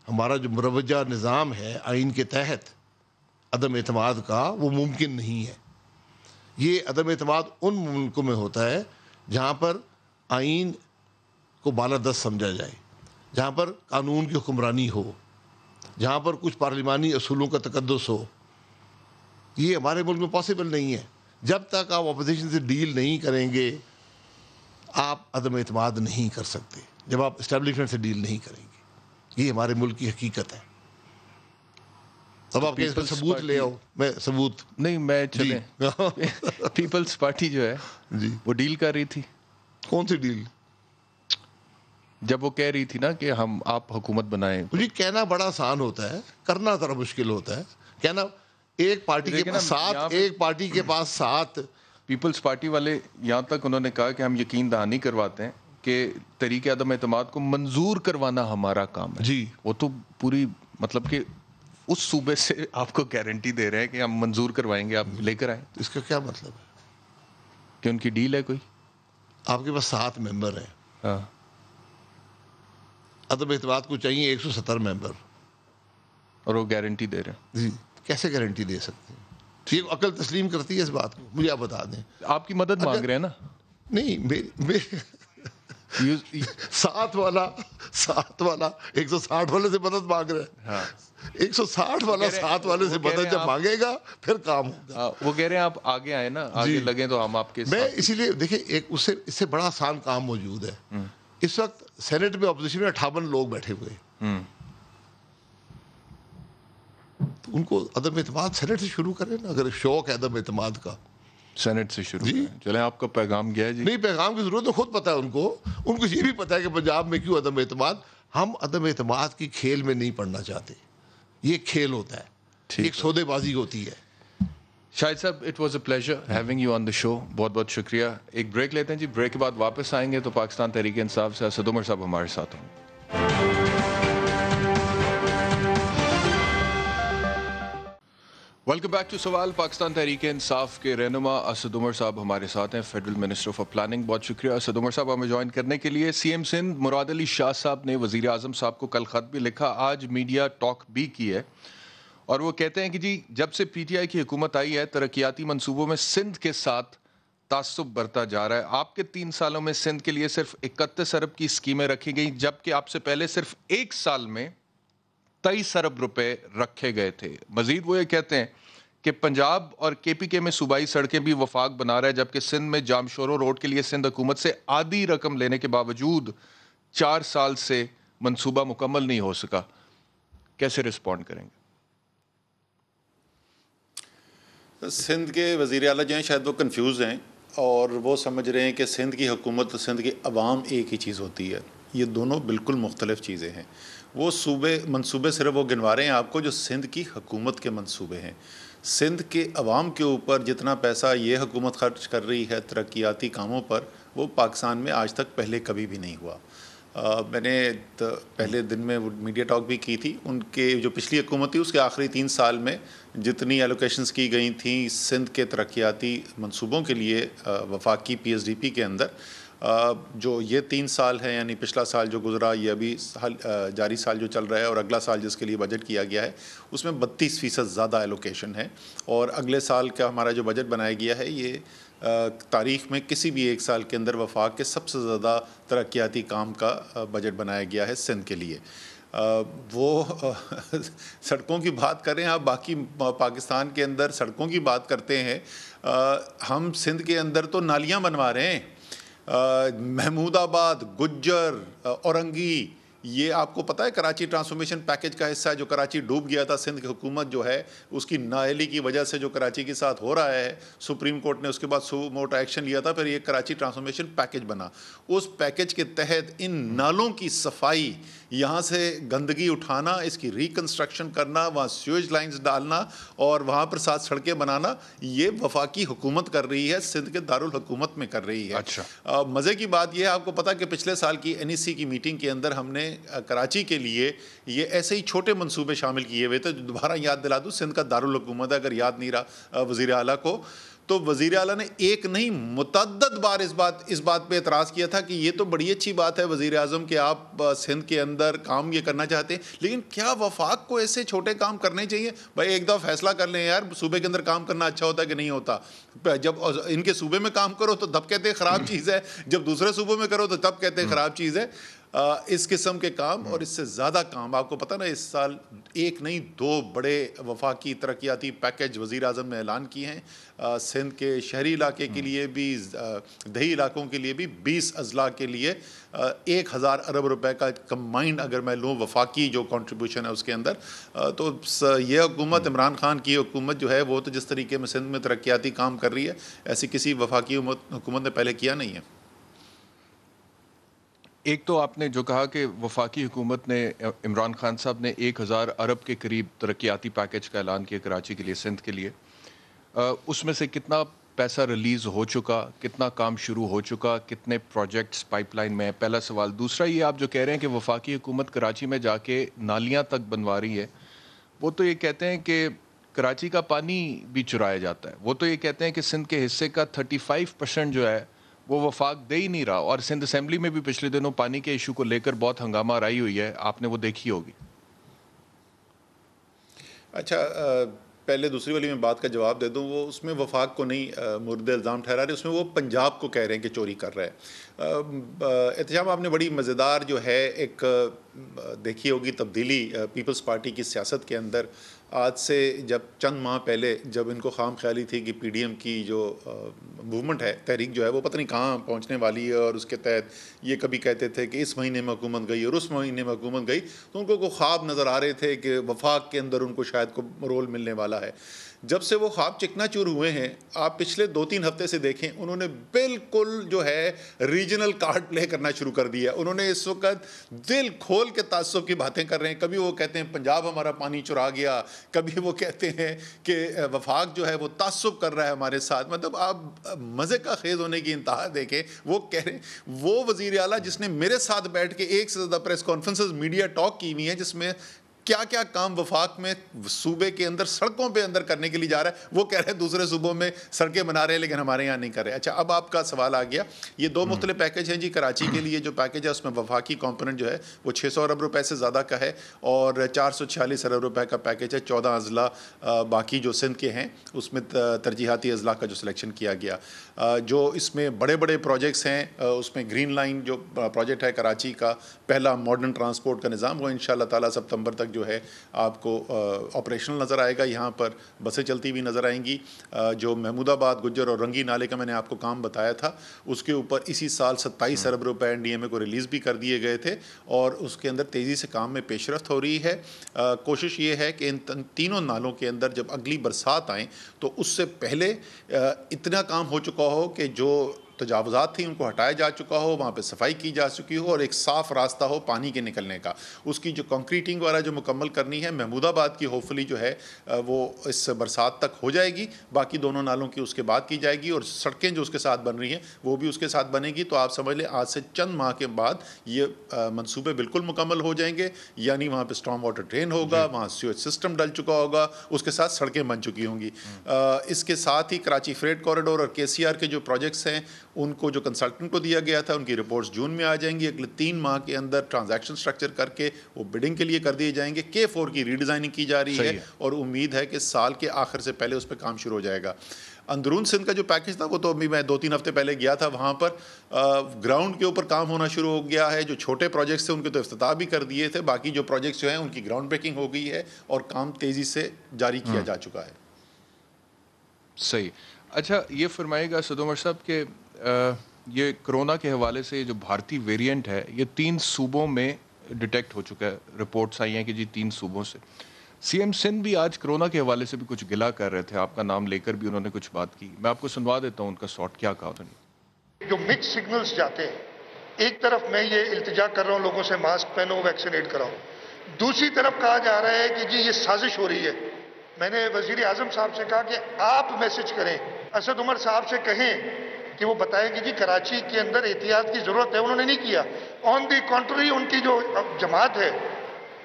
Speaker 2: ہمارا جو مروجہ نظام ہے آئین کے تحت, عدم اعتماد کا وہ ممکن نہیں ہے. یہ عدم اعتماد ان ملکوں میں ہوتا ہے جہاں پر آئین کو بالادست سمجھا جائے، جہاں پر قانون کی حکمرانی ہو، جہاں پر کچھ پارلیمانی اصولوں کا تقدس ہو. یہ ہمارے ملک میں پاسبل نہیں ہے. جب تک آپ اپوزیشن سے ڈیل نہیں کریں گے آپ عدم اعتماد نہیں کر سکتے، جب آپ اسٹیبلشمنٹ سے ڈیل نہیں کریں گے. یہ ہمارے ملک کی حقیقت ہے. اب آپ کے ثبوت لے آؤ. میں ثبوت
Speaker 1: نہیں، میں چلیں پیپلز پارٹی جو ہے
Speaker 2: جی
Speaker 1: وہ ڈیل کر رہی تھی.
Speaker 2: کون سی ڈیل؟
Speaker 1: جب وہ کہہ رہی تھی نا کہ آپ حکومت بنائیں.
Speaker 2: مجھے کہنا بڑا آسان ہوتا ہے، کرنا ذرا مشکل ہوتا ہے. کہنا ایک پارٹی کے پاس سات، ایک پارٹی کے پاس سات.
Speaker 1: پیپلز پارٹی والے یہاں تک انہوں نے کہا کہ ہم یقین دہانی کرواتے ہیں کہ تحریک عدم اعتماد کو منظور کروانا ہمارا کام ہے.
Speaker 2: جی
Speaker 1: وہ تو پوری مطلب کہ اس صوبے سے آپ کو گارنٹی دے رہے ہیں کہ ہم منظور کروائیں گے، آپ لے کر آئیں.
Speaker 2: اس کا کیا مطلب ہے؟
Speaker 1: کہ ان کی ڈیل ہے کوئی.
Speaker 2: آپ کے پاس 7 ممبر ہیں،
Speaker 1: ہاں،
Speaker 2: عدم اعتماد کو چاہیے 170 ممبر،
Speaker 1: اور وہ گارنٹی دے رہے ہیں.
Speaker 2: جی کیسے گارنٹی دے سکتے ہیں؟ یہ عقل تسلیم کرتی ہے اس بات کو؟ مجھے آپ بتا دیں.
Speaker 1: آپ کی مدد مانگ رہے ہیں نا.
Speaker 2: نہیں، 7 والا 160 والے سے مدد مانگ رہے ہیں.
Speaker 1: ہاں،
Speaker 2: 160 والا 7 والے سے مدد جب مانگے گا پھر کام ہوگا.
Speaker 1: وہ کہہ رہے ہیں آپ آگے آئے نا، آگے لگیں تو ہم آپ کے
Speaker 2: میں اسی لیے دیکھیں ایک اس سے بڑا آسان کام موجود ہے. اس وقت سینٹ میں اپوزیشن میں 58 لوگ بیٹھے ہوئے ہیں. تو ان کو عدم اعتماد سینٹ سے شروع کریں نا، اگر شوق ہے عدم اعتماد کا.
Speaker 1: سینٹ سے شروع کریں. چلیں، آپ کا پیغام گیا ہے جی.
Speaker 2: نہیں، پیغام کی ضرورت تو خود پتہ ہے ان کو یہ بھی پتہ ہے کہ پنجاب میں کیوں عدم اعتماد. ہم عدم اعتماد کی کھیل میں نہیں پڑنا چاہتے. یہ کھیل ہوتا ہے، ایک سودے بازی ہوتی ہے.
Speaker 1: شاہد صاحب، it was a pleasure having you on the show. بہت بہت شکریہ. ایک بریک لیتے ہیں جی، بریک کے بعد واپس آئیں گے تو پاکستان تحریک انصاف سے اسد عمر صاحب ہمارے ساتھ ہوں گے. ویلکم بیک ٹو سوال. پاکستان تحریک انصاف کے رہنما اسد عمر صاحب ہمارے ساتھ ہیں، فیڈرل منسٹر فار پلاننگ. بہت شکریہ اسد عمر صاحب ہمیں جوائن کرنے کے لیے. سی ایم سندھ مراد علی شاہ صاحب نے وزیر اعظم صاحب کو کل خط بھی لکھا، آج میڈیا ٹاک بھی کی ہے، اور وہ کہتے ہیں کہ جی جب سے پی ٹی آئی کی حکومت آئی ہے ترقیاتی منصوبوں میں سندھ کے ساتھ تعصب بڑھتا جا رہا ہے. آپ کے 3 سالوں میں سندھ کے لیے صرف 31 ارب کی اسکیمیں رکھی گئیں، جبکہ آپ سے پہلے صرف 1 سال میں 23 ارب روپے رکھے گئے تھے. مزید وہ یہ کہتے ہیں کہ پنجاب اور کے پی کے میں صوبائی سڑکیں بھی وفاق بنا رہا ہے، جبکہ سندھ میں جامشورو روڈ کے لیے سندھ حکومت سے آدھی رقم لینے کے باوجود 4 سال سے منصوبہ مکمل نہیں ہو سکا. کیسے رسپونڈ کریں گے؟
Speaker 4: سندھ کے وزیر اعلیٰ جو ہیں شاید وہ کنفیوز ہیں، اور وہ سمجھ رہے ہیں کہ سندھ کی حکومت اور سندھ کی عوام ایک ہی چیز ہوتی ہے. یہ دونوں بالکل مختلف چیزیں ہیں. وہ منصوبے صرف وہ گنوا رہے ہیں آپ کو جو سندھ کی حکومت کے منصوبے ہیں. سندھ کے عوام کے اوپر جتنا پیسہ یہ حکومت خرچ کر رہی ہے ترقیاتی کاموں پر، وہ پاکستان میں آج تک پہلے کبھی بھی نہیں ہوا. میں نے پہلے دن میں میڈیا ٹاک بھی کی تھی. ان کے جو پچھلی حکومت تھی اس کے آخری 3 سال میں جتنی ایلوکیشنز کی گئی تھیں سندھ کے ترقیاتی منصوبوں کے لیے وفاقی پی ایس ڈی پی کے اندر، جو یہ 3 سال ہیں یعنی پچھلا سال جو گزرا، یہ ابھی جاری سال جو چل رہا ہے، اور اگلا سال جس کے لیے بجٹ کیا گیا ہے اس میں 32% زیادہ ایلوکیشن ہے. اور اگلے سال کا ہمارا جو بجٹ بنایا گیا ہے یہ تاریخ میں کسی بھی ایک سال کے اندر وفاق کے سب سے زیادہ ترقیاتی کام کا بجٹ بنایا گیا ہے سندھ کے لیے. وہ سڑکوں کی بات کریں آپ، باقی پاکستان کے اندر سڑکوں کی بات کرتے ہیں. ہم سندھ کے اندر تو نالیاں بنوا رہے ہیں. محمود آباد، گجر، اورنگی، یہ آپ کو پتہ ہے کراچی ٹرانسفارمیشن پیکج کا حصہ ہے جو کراچی ڈوب گیا تھا. سندھ کی حکومت جو ہے اس کی نااہلی کی وجہ سے جو کراچی کے ساتھ ہو رہا ہے، سپریم کورٹ نے اس کے بعد سو موٹا ایکشن لیا تھا، پھر یہ کراچی ٹرانسفارمیشن پیکج بنا. اس پیکج کے تحت ان نالوں کی صفائی، یہاں سے گندگی اٹھانا، اس کی ریکنسٹرکشن کرنا، وہاں سیویج لائنز ڈالنا اور وہاں پر 7 سڑکیں بنانا، یہ وفاقی حکومت کر رہی ہے، سندھ کے دارالحکومت میں کر رہی ہے.
Speaker 1: اچھا،
Speaker 4: مزے کی بات یہ ہے، آپ کو پتا کہ پچھلے سال کی این ای سی کی میٹنگ کے اندر ہم نے کراچی کے لیے یہ ایسے ہی چھوٹے منصوبے شامل کیے ہوئے تھے. دوبارہ یاد دلا دوں، سندھ کا دارالحکومت ہے اگر یاد نہیں رہا وزیر اعلیٰ کو. تو وزیر اعلیٰ نے ایک نہیں متعدد بار اس بات پہ اعتراض کیا تھا کہ یہ تو بڑی اچھی بات ہے وزیر اعظم کہ آپ سندھ کے اندر کام یہ کرنا چاہتے ہیں، لیکن کیا وفاق کو ایسے چھوٹے کام کرنے چاہیے؟ بھائی ایک دفعہ فیصلہ کر لیں یار، صوبے کے اندر کام کرنا اچھا ہوتا ہے کہ نہیں ہوتا؟ جب ان کے صوبے میں کام کرو تو تب کہتے ہیں خراب چیز ہے، جب دوسرے صوبوں میں کرو تو تب کہتے ہیں خراب چیز ہے۔ اس قسم کے کام اور اس سے زیادہ کام، آپ کو پتہ نا اس سال ایک نہیں 2 بڑے وفاقی ترقیاتی پیکج وزیر اعظم نے اعلان کیے ہیں، سندھ کے شہری علاقے کے لیے بھی، دیہی علاقوں کے لیے بھی، 20 اضلاع کے لیے 1000 ارب روپے کا کمبائنڈ اگر میں لوں وفاقی جو کنٹریبیوشن ہے اس کے اندر، تو یہ حکومت عمران خان کی حکومت جو ہے وہ تو جس طریقے میں سندھ میں ترقیاتی کام کر رہی ہے ایسی کسی وفاقی حکومت نے پہلے کیا نہیں ہے۔
Speaker 1: ایک تو آپ نے جو کہا کہ وفاقی حکومت نے، عمران خان صاحب نے 1000 ارب کے قریب ترقیاتی پیکج کا اعلان کیا کراچی کے لیے، سندھ کے لیے، اس میں سے کتنا پیسہ ریلیز ہو چکا، کتنا کام شروع ہو چکا، کتنے پروجیکٹس پائپ لائن میں؟ پہلا سوال۔ دوسرا یہ آپ جو کہہ رہے ہیں کہ وفاقی حکومت کراچی میں جا کے نالیاں تک بنوا رہی ہے، وہ تو یہ کہتے ہیں کہ کراچی کا پانی بھی چرایا جاتا ہے، وہ تو یہ کہتے ہیں کہ سندھ کے حصے کا 35% جو ہے وہ وفاق دے ہی نہیں رہا، اور سندھ اسمبلی میں بھی پچھلے دنوں پانی کے ایشو کو لے کر بہت ہنگامہ آرائی ہوئی ہے، آپ نے وہ دیکھی ہوگی۔
Speaker 4: اچھا، پہلے دوسری والی میں بات کا جواب دے دوں، وہ اس میں وفاق کو نہیں مورد الزام ٹھہرا رہے، اس میں وہ پنجاب کو کہہ رہے ہیں کہ چوری کر رہا ہے۔ احتشام، آپ نے بڑی مزیدار جو ہے ایک دیکھی ہوگی تبدیلی پیپلز پارٹی کی سیاست کے اندر، آج سے جب چند ماہ پہلے جب ان کو خام خیالی تھی کہ پی ڈی ایم کی جو موومنٹ ہے، تحریک جو ہے وہ پتہ نہیں کہاں پہنچنے والی ہے، اور اس کے تحت یہ کبھی کہتے تھے کہ اس مہینے میں حکومت گئی اور اس مہینے میں حکومت گئی، تو ان کو خواب نظر آ رہے تھے کہ وفاق کے اندر ان کو شاید کو رول ملنے والا ہے۔ جب سے وہ خواب چکنا چور ہوئے ہیں، آپ پچھلے 2-3 ہفتے سے دیکھیں، انہوں نے بالکل جو ہے ریجنل کارڈ پلے کرنا شروع کر دیا۔ انہوں نے اس وقت دل کھول کے تعصب کی باتیں کر رہے ہیں، کبھی وہ کہتے ہیں پنجاب ہمارا پانی چرا گیا، کبھی وہ کہتے ہیں کہ وفاق جو ہے وہ تعصب کر رہا ہے ہمارے ساتھ۔ مطلب آپ مزے کا خیز ہونے کی انتہا دیکھیں، وہ کہہ رہے ہیں، وہ وزیر اعلیٰ جس نے میرے ساتھ بیٹھ کے 1 سے زیادہ پریس کانفرنسز میڈیا ٹاک کی ہوئی ہیں جس میں کیا کیا کام وفاق میں صوبے کے اندر سڑکوں پہ اندر کرنے کے لیے جا رہا ہے، وہ کہہ رہے ہیں دوسرے صوبوں میں سڑکیں بنا رہے ہیں لیکن ہمارے یہاں نہیں کر رہے۔ اچھا، اب آپ کا سوال آ گیا، یہ 2 مختلف پیکج ہیں جی۔ کراچی کے لیے جو پیکج ہے اس میں وفاقی کمپوننٹ جو ہے وہ 600 ارب روپے سے زیادہ کا ہے، اور 446 ارب روپے کا پیکج ہے۔ 14 اضلاع باقی جو سندھ کے ہیں اس میں ترجیحاتی اضلاع کا جو سلیکشن کیا گیا، جو اس میں بڑے بڑے پروجیکٹس ہیں، اس میں گرین لائن جو پروجیکٹ ہے کراچی کا، پہلا ماڈرن ٹرانسپورٹ کا نظام، وہ انشاءاللہ تعالیٰ ستمبر تک جو ہے آپ کو آپریشنل نظر آئے گا، یہاں پر بسیں چلتی ہوئی نظر آئیں گی۔ جو محمود آباد، گجر اور رنگی نالے کا میں نے آپ کو کام بتایا تھا، اس کے اوپر اسی سال 27 ارب روپے این ڈی ایم اے کو ریلیز بھی کر دیے گئے تھے، اور اس کے اندر تیزی سے کام میں پیش رفت ہو رہی ہے۔ کوشش یہ ہے کہ ان تینوں نالوں کے اندر جب اگلی برسات آئیں تو اس سے پہلے اتنا کام ہو چکا ہو کہ جو تجاوزات تھیں ان کو ہٹایا جا چکا ہو، وہاں پہ صفائی کی جا چکی ہو، اور ایک صاف راستہ ہو پانی کے نکلنے کا۔ اس کی جو کنکریٹنگ وغیرہ جو مکمل کرنی ہے، محمود آباد کی ہوپفلی جو ہے وہ اس برسات تک ہو جائے گی، باقی دونوں نالوں کی اس کے بعد کی جائے گی، اور سڑکیں جو اس کے ساتھ بن رہی ہیں وہ بھی اس کے ساتھ بنے گی۔ تو آپ سمجھ لیں آج سے چند ماہ کے بعد یہ منصوبے بالکل مکمل ہو جائیں گے، یعنی وہاں پہ اسٹارم واٹر ڈرین ہوگا، وہاں سیویج سسٹم ڈل چکا ہوگا، اس کے ساتھ سڑکیں بن چکی ہوں گی۔ اس کے ساتھ ہی کراچی فریٹ کوریڈور اور کے سی آر کے جو پروجیکٹس ہیں ان کو جو کنسلٹنٹ کو دیا گیا تھا ان کی رپورٹس جون میں آ جائیں گی۔ اگلے 3 ماہ کے اندر ٹرانزیکشن سٹرکچر کر کے وہ بڈنگ کے لیے کر دیے جائیں گے۔ K4 کی ری ڈیزائننگ کی جا رہی ہے اور امید ہے کہ سال کے آخر سے پہلے اس پہ کام شروع ہو جائے گا۔ اندرون سندھ کا جو پیکج تھا وہ تو ابھی میں 2-3 ہفتے پہلے گیا تھا، وہاں پر گراؤنڈ کے اوپر کام ہونا شروع ہو گیا ہے۔ جو چھوٹے پروجیکٹس تھے ان کے تو افتتاح بھی کر دیے تھے، باقی جو پروجیکٹس جو ہیں ان کی گراؤنڈ بریکنگ ہو گئی ہے اور کام تیزی سے جاری کیا جا چکا ہے۔
Speaker 1: صحیح۔ اچھا، یہ فرمائے گا سعد عمر صاحب کہ یہ کرونا کے حوالے سے جو بھارتی ویریئنٹ ہے یہ 3 صوبوں میں ڈیٹیکٹ ہو چکا ہے، رپورٹس آئی ہیں کہ جی 3 صوبوں سے۔ سی ایم سندھ بھی آج کرونا کے حوالے سے بھی کچھ گلا کر رہے تھے، آپ کا نام لے کر بھی انہوں نے کچھ بات کی، میں آپ کو سنوا دیتا ہوں ان کا شارٹ کیا کہا انہوں نے۔
Speaker 5: جو مکس سگنلز جاتے ہیں، ایک طرف میں یہ التجا کر رہا ہوں لوگوں سے ماسک پہنو، ویکسینیٹ کراؤ، دوسری طرف کہا جا رہا ہے کہ جی یہ سازش ہو رہی ہے۔ میں نے وزیر اعظم صاحب سے کہا کہ آپ میسج کریں، اسد عمر صاحب سے کہیں کہ وہ بتائیں کہ جی کراچی کے اندر احتیاط کی ضرورت ہے، انہوں نے نہیں کیا۔ آن دی کنٹری ان کی جو جماعت ہے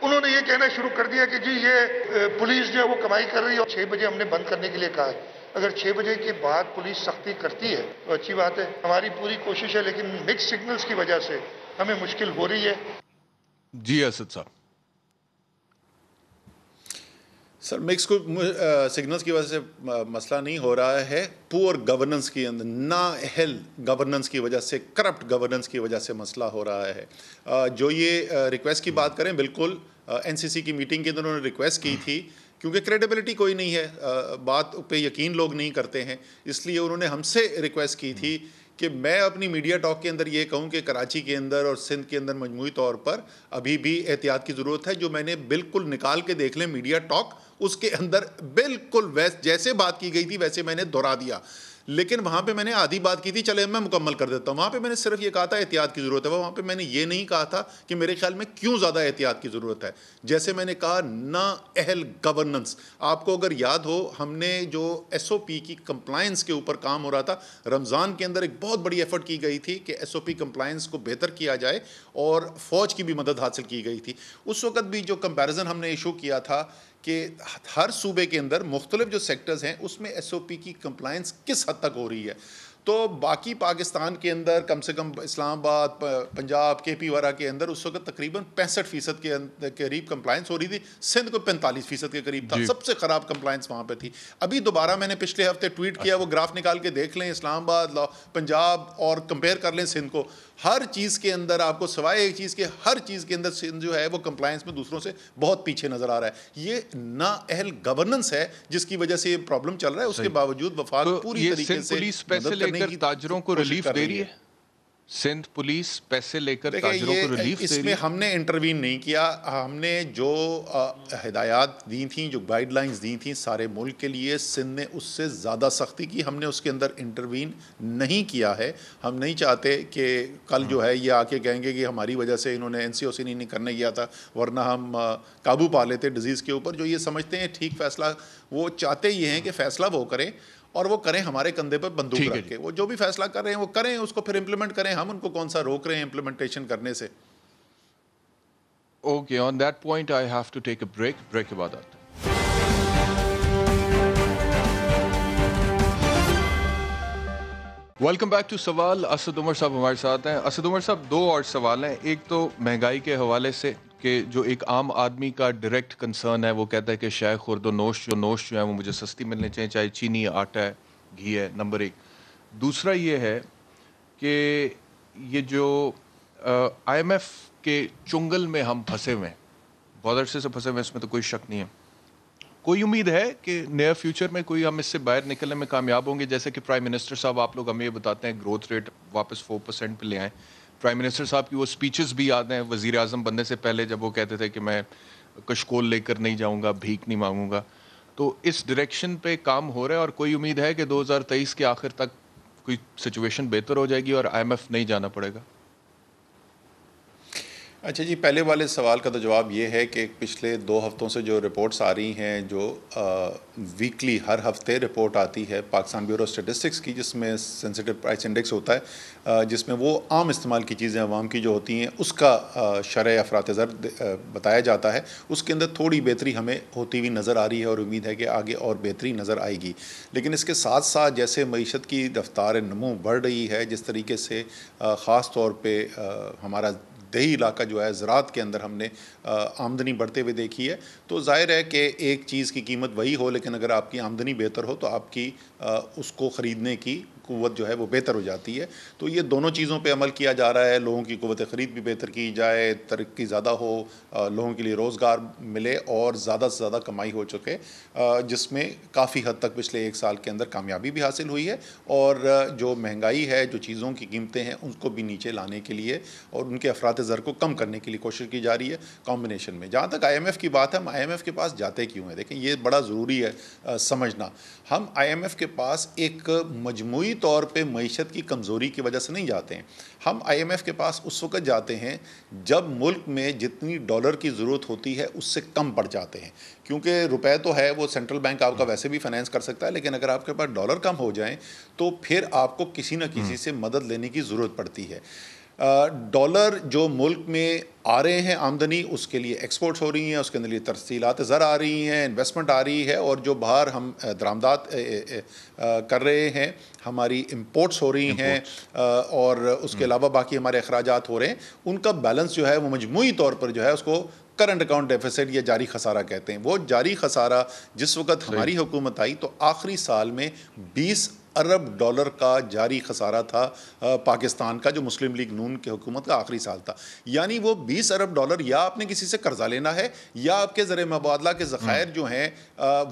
Speaker 5: انہوں نے یہ کہنا شروع کر دیا کہ جی یہ پولیس جو ہے وہ کمائی کر رہی ہے، اور 6 بجے ہم نے بند کرنے کے لیے کہا ہے۔ اگر 6 بجے کے بعد پولیس سختی کرتی ہے تو اچھی بات ہے، ہماری پوری کوشش ہے، لیکن مکس سگنلز کی وجہ سے ہمیں مشکل ہو رہی ہے۔
Speaker 1: جی اسد صاحب۔
Speaker 4: سر مکس کو سگنلز کی وجہ سے مسئلہ نہیں ہو رہا ہے، پور گورننس کی اندر نااہل گورننس کی وجہ سے، کرپٹ گورننس کی وجہ سے مسئلہ ہو رہا ہے۔ جو یہ ریکویسٹ کی بات کریں، بالکل این سی سی کی میٹنگ کے اندر انہوں نے ریکویسٹ کی تھی، کیونکہ کریڈیبلٹی کوئی نہیں ہے، بات پہ یقین لوگ نہیں کرتے ہیں، اس لیے انہوں نے ہم سے ریکویسٹ کی تھی کہ میں اپنی میڈیا ٹاک کے اندر یہ کہوں کہ کراچی کے اندر اور سندھ کے اندر مجموعی طور پر ابھی بھی احتیاط کی ضرورت ہے۔ جو میں نے بالکل نکال کے دیکھ لیں میڈیا ٹاک، اس کے اندر بالکل جیسے بات کی گئی تھی ویسے میں نے دہرا دیا، لیکن وہاں پہ میں نے آدھی بات کی تھی، چلے میں مکمل کر دیتا ہوں۔ وہاں پہ میں نے صرف یہ کہا تھا احتیاط کی ضرورت ہے، وہاں پہ میں نے یہ نہیں کہا تھا کہ میرے خیال میں کیوں زیادہ احتیاط کی ضرورت ہے۔ جیسے میں نے کہا نااہل گورننس، آپ کو اگر یاد ہو ہم نے جو ایس او پی کی کمپلائنس کے اوپر کام ہو رہا تھا، رمضان کے اندر ایک بہت بڑی ایفرٹ کی گئی تھی کہ ایس او پی کمپلائنس کو بہتر کیا جائے اور فوج کی بھی مدد حاصل کی گئی تھی۔ اس وقت بھی جو کمپیریزن ہم نے ایشو کیا تھا کہ ہر صوبے کے اندر مختلف جو سیکٹرز ہیں اس میں ایس او پی کی کمپلائنس کس حد تک ہو رہی ہے، تو باقی پاکستان کے اندر کم سے کم اسلام آباد، پنجاب، کے پی وغیرہ کے اندر اس وقت تقریباً 65% کے قریب کمپلائنس ہو رہی تھی، سندھ کو 45% کے قریب تھا، سب سے خراب کمپلائنس وہاں پہ تھی۔ ابھی دوبارہ میں نے پچھلے ہفتے ٹویٹ کیا، وہ گراف نکال کے دیکھ لیں، اسلام آباد، پنجاب اور کمپیئر کر لیں سندھ کو، ہر چیز کے اندر آپ کو سوائے ایک چیز کے، ہر چیز کے اندر سندھ جو ہے وہ کمپلائنس میں دوسروں سے بہت پیچھے نظر آ رہا ہے۔ یہ نااہل گورننس ہے جس کی وجہ سے یہ پرابلم چل رہا ہے، اس کے باوجود وفاق پوری طریقے سے
Speaker 1: پولیس پیسے لے کر تاجروں کو ریلیف دے رہی ہے، سندھ پولیس پیسے لے کر تاجروں کو ریلیف دے رہی ہے۔
Speaker 4: اس میں ہم نے انٹروین نہیں کیا، ہم نے جو ہدایات دی تھیں، جو گائیڈ لائنز دی تھیں سارے ملک کے لیے، سندھ نے اس سے زیادہ سختی کی، ہم نے اس کے اندر انٹروین نہیں کیا ہے۔ ہم نہیں چاہتے کہ کل جو ہے یہ آ کے کہیں گے کہ ہماری وجہ سے انہوں نے این سی او سی نہیں کرنے کیا تھا، ورنہ ہم قابو پا لیتے ڈیزیز کے اوپر۔ جو یہ سمجھتے ہیں ٹھیک فیصلہ، وہ چاہتے یہ ہیں کہ فیصلہ وہ کریں اور وہ کریں ہمارے کندھے پر بندوق رکھ کے، وہ جو بھی فیصلہ کر رہے ہیں وہ کریں، اس کو پھر امپلیمنٹ کریں، ہم ان کو کون سا روک رہے ہیں امپلیمنٹیشن کرنے سے۔
Speaker 1: Okay, on that point I have to take a break کے بعد آتے ہیں۔ ویلکم بیک ٹو سوال، اسد عمر صاحب ہمارے ساتھ ہیں۔ اسد عمر صاحب، دو اور سوال ہیں، ایک تو مہنگائی کے حوالے سے کہ جو ایک عام آدمی کا ڈائریکٹ کنسرن ہے، وہ کہتا ہے کہ شائع خورد و نوش جو ہیں وہ مجھے سستی ملنے چاہیے، چاہے چینی ہے، آٹا ہے، گھی ہے، نمبر ایک۔ دوسرا یہ ہے کہ یہ جو آئی ایم ایف کے چنگل میں ہم پھنسے ہوئے ہیں، بہت عرصے سے پھنسے ہوئے ہیں، اس میں تو کوئی شک نہیں ہے، کوئی امید ہے کہ نیئر فیوچر میں کوئی ہم اس سے باہر نکلنے میں کامیاب ہوں گے؟ جیسے کہ پرائم منسٹر صاحب، آپ لوگ ہمیں یہ بتاتے ہیں گروتھ ریٹ واپس 4% پہ لے آئیں، پرائم منسٹر صاحب کی وہ سپیچز بھی یاد ہیں وزیر اعظم بننے سے پہلے، جب وہ کہتے تھے کہ میں کشکول لے کر نہیں جاؤں گا، بھیک نہیں مانگوں گا۔ تو اس ڈائریکشن پہ کام ہو رہا ہے، اور کوئی امید ہے کہ 2023 کے آخر تک کوئی سچویشن بہتر ہو جائے گی اور آئی ایم ایف نہیں جانا پڑے گا؟
Speaker 4: اچھا جی، پہلے والے سوال کا تو جواب یہ ہے کہ پچھلے 2 ہفتوں سے جو رپورٹس آ رہی ہیں، جو ویکلی ہر ہفتے رپورٹ آتی ہے پاکستان بیورو اسٹیٹسٹکس کی، جس میں سینسٹیو پرائس انڈیکس ہوتا ہے، جس میں وہ عام استعمال کی چیزیں عوام کی جو ہوتی ہیں اس کا شرح افراط زر بتایا جاتا ہے، اس کے اندر تھوڑی بہتری ہمیں ہوتی ہوئی نظر آ رہی ہے اور امید ہے کہ آگے اور بہتری نظر آئے گی۔ لیکن اس کے ساتھ ساتھ جیسے معیشت کی رفتار نمو بڑھ رہی ہے، جس طریقے سے خاص طور پہ ہمارا دیہی علاقہ جو ہے زراعت کے اندر ہم نے آمدنی بڑھتے ہوئے دیکھی ہے، تو ظاہر ہے کہ ایک چیز کی قیمت وہی ہو، لیکن اگر آپ کی آمدنی بہتر ہو تو آپ کی اس کو خریدنے کی قوت جو ہے وہ بہتر ہو جاتی ہے۔ تو یہ دونوں چیزوں پہ عمل کیا جا رہا ہے، لوگوں کی قوت خرید بھی بہتر کی جائے، ترقی زیادہ ہو، لوگوں کے لیے روزگار ملے اور زیادہ سے زیادہ کمائی ہو چکے، جس میں کافی حد تک پچھلے 1 سال کے اندر کامیابی بھی حاصل ہوئی ہے، اور جو مہنگائی ہے، جو چیزوں کی قیمتیں ہیں، ان کو بھی نیچے لانے کے لیے اور ان کے افراط زر کو کم کرنے کے لیے کوشش کی جا رہی ہے کمبینیشن میں۔ جہاں تک آئی ایم ایف کی بات ہے، ہم آئی ایم ایف کے پاس جاتے کیوں ہیں؟ دیکھیں، یہ بڑا ضروری ہے سمجھنا۔ ہم آئی ایم ایف کے پاس ایک مجموعی طور پہ معیشت کی کمزوری کی وجہ سے نہیں جاتے ہیں، ہم آئی ایم ایف کے پاس اس وقت جاتے ہیں جب ملک میں جتنی ڈالر کی ضرورت ہوتی ہے اس سے کم پڑ جاتے ہیں، کیونکہ روپے تو ہے، وہ سینٹرل بینک آپ کا ویسے بھی فائنینس کر سکتا ہے، لیکن اگر آپ کے پاس ڈالر کم ہو جائیں تو پھر آپ کو کسی نہ کسی سے مدد لینے کی ضرورت پڑتی ہے۔ ڈالر جو ملک میں آ رہے ہیں آمدنی اس کے لیے ایکسپورٹس ہو رہی ہیں، اس کے اندر لیے ترسیلات زر آ رہی ہیں، انویسٹمنٹ آ رہی ہے، اور جو باہر ہم درآمدات کر رہے ہیں ہماری امپورٹس ہو رہی ہیں، اور اس کے علاوہ باقی ہمارے اخراجات ہو رہے ہیں، ان کا بیلنس جو ہے وہ مجموعی طور پر جو ہے اس کو کرنٹ اکاؤنٹ ڈیفیسٹ یا جاری خسارہ کہتے ہیں۔ وہ جاری خسارہ جس وقت ہماری حکومت آئی تو آخری سال میں 20 ارب ڈالر کا جاری خسارہ تھا پاکستان کا، جو مسلم لیگ نون کی حکومت کا آخری سال تھا۔ یعنی وہ 20 ارب ڈالر یا آپ نے کسی سے قرضہ لینا ہے یا آپ کے زر مبادلہ کے ذخائر جو ہیں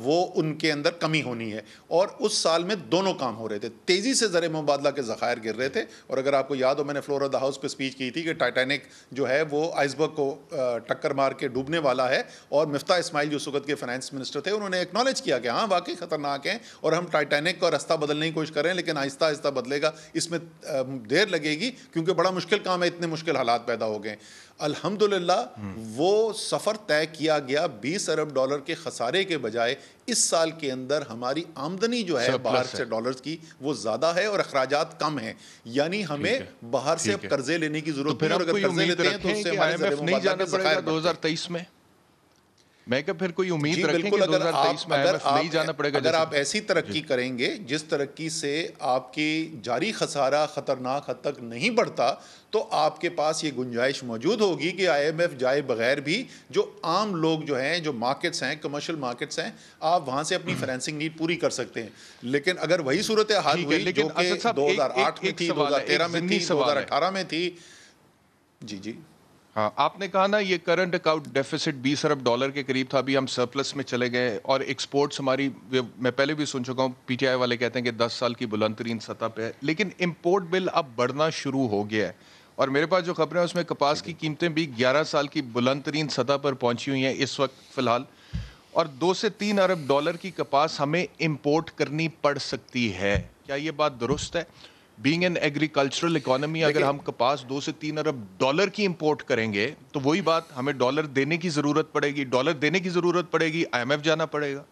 Speaker 4: وہ ان کے اندر کمی ہونی ہے، اور اس سال میں دونوں کام ہو رہے تھے۔ تیزی سے زر مبادلہ کے ذخائر گر رہے تھے، اور اگر آپ کو یاد ہو میں نے فلور آف دا ہاؤس پہ اسپیچ کی تھی کہ ٹائٹینک جو ہے وہ آئس برگ کو ٹکر مار کے ڈوبنے والا ہے، اور مفتاح اسماعیل جو اس وقت کے فائنانس منسٹر تھے انہوں نے ایکنالج کیا کہ ہاں واقعی خطرناک ہیں، اور ہم ٹائٹینک کا راستہ بدلنے کی کوشش کر رہے ہیں، لیکن آہستہ آہستہ بدلے گا، اس میں دیر لگے گی کیونکہ بڑا مشکل کام ہے، اتنے مشکل حالات پیدا ہو گئے۔ الحمدللہ وہ سفر طے کیا گیا، 20 ارب ڈالر کے خسارے کے بجائے اس سال کے اندر ہماری آمدنی جو ہے باہر سے ڈالرز کی وہ زیادہ ہے اور اخراجات کم ہیں، یعنی ہمیں باہر سے اب قرضے لینے کی ضرورت نہیں، اور اگر قرضے لیتے ہیں تو اس سے ہمارے زر مبادلہ کے ذخائر
Speaker 1: 2023 میں میں کہ پھر کوئی امید رکھیں کہ 2023 میں IMF نہیں جانا پڑے گا؟
Speaker 4: اگر آپ ایسی ترقی کریں گے جس ترقی سے آپ کی جاری خسارہ خطرناک حد تک نہیں بڑھتا، تو آپ کے پاس یہ گنجائش موجود ہوگی کہ IMF جائے بغیر بھی جو عام لوگ جو ہیں، جو مارکیٹس ہیں، کمرشل مارکیٹس ہیں، آپ وہاں سے اپنی فائنینسنگ نیڈ پوری کر سکتے ہیں۔ لیکن اگر وہی صورتحال ہوئی جو کہ 2008 میں تھی، 2013 میں تھی، 2018 میں تھی۔ جی
Speaker 1: ہاں، آپ نے کہا نا یہ کرنٹ اکاؤنٹ ڈیفیسٹ 20 ارب ڈالر کے قریب تھا، ابھی ہم سرپلس میں چلے گئے، اور ایکسپورٹس ہماری، میں پہلے بھی سن چکا ہوں، پی ٹی آئی والے کہتے ہیں کہ 10 سال کی بلند ترین سطح پہ ہے، لیکن امپورٹ بل اب بڑھنا شروع ہو گیا ہے، اور میرے پاس جو خبریں ہیں اس میں کپاس کی قیمتیں بھی 11 سال کی بلند ترین سطح پر پہنچی ہوئی ہیں اس وقت فی الحال، اور 2 سے 3 ارب ڈالر کی کپاس ہمیں امپورٹ کرنی پڑ سکتی ہے۔ کیا یہ بات درست ہے؟ بینگ این ایگریکلچرل اکانومی، اگر ہم کپاس 2 سے 3 ارب ڈالر کی امپورٹ کریں گے تو وہی بات، ہمیں ڈالر دینے کی ضرورت پڑے گی، ڈالر دینے کی ضرورت پڑے گی، IMF جانا پڑے گا۔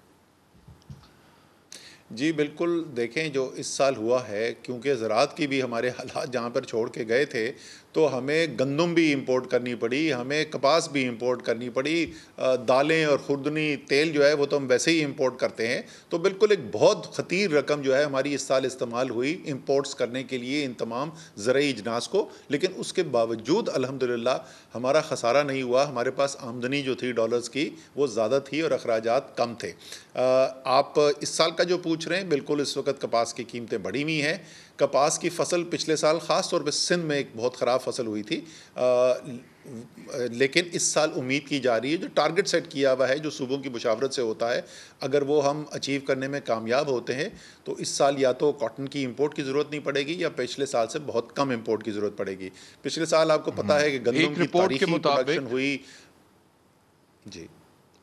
Speaker 4: جی بالکل، دیکھیں جو اس سال ہوا ہے، کیونکہ زراعت کی بھی ہمارے حالات جہاں پر چھوڑ کے گئے تھے تو ہمیں گندم بھی امپورٹ کرنی پڑی، ہمیں کپاس بھی امپورٹ کرنی پڑی، دالیں اور خوردنی تیل جو ہے وہ تو ہم ویسے ہی امپورٹ کرتے ہیں، تو بالکل ایک بہت خطیر رقم جو ہے ہماری اس سال استعمال ہوئی امپورٹس کرنے کے لیے ان تمام زرعی اجناس کو، لیکن اس کے باوجود الحمدللہ ہمارا خسارہ نہیں ہوا، ہمارے پاس آمدنی جو تھی ڈالرز کی وہ زیادہ تھی اور اخراجات کم تھے۔ آپ اس سال کا جو پوچھ رہے ہیں، بالکل اس وقت کپاس کی قیمتیں بڑھی ہوئی ہیں۔ کپاس کی فصل پچھلے سال خاص طور پہ سندھ میں ایک بہت خراب فصل ہوئی تھی، لیکن اس سال امید کی جا رہی ہے، جو ٹارگٹ سیٹ کیا ہوا ہے جو صوبوں کی مشاورت سے ہوتا ہے، اگر وہ ہم اچیو کرنے میں کامیاب ہوتے ہیں تو اس سال یا تو کاٹن کی امپورٹ کی ضرورت نہیں پڑے گی یا پچھلے سال سے بہت کم امپورٹ کی ضرورت پڑے گی۔ پچھلے سال آپ کو پتہ ہے کہ گندم کی تاریخی پروڈکشن ہوئی۔ جی،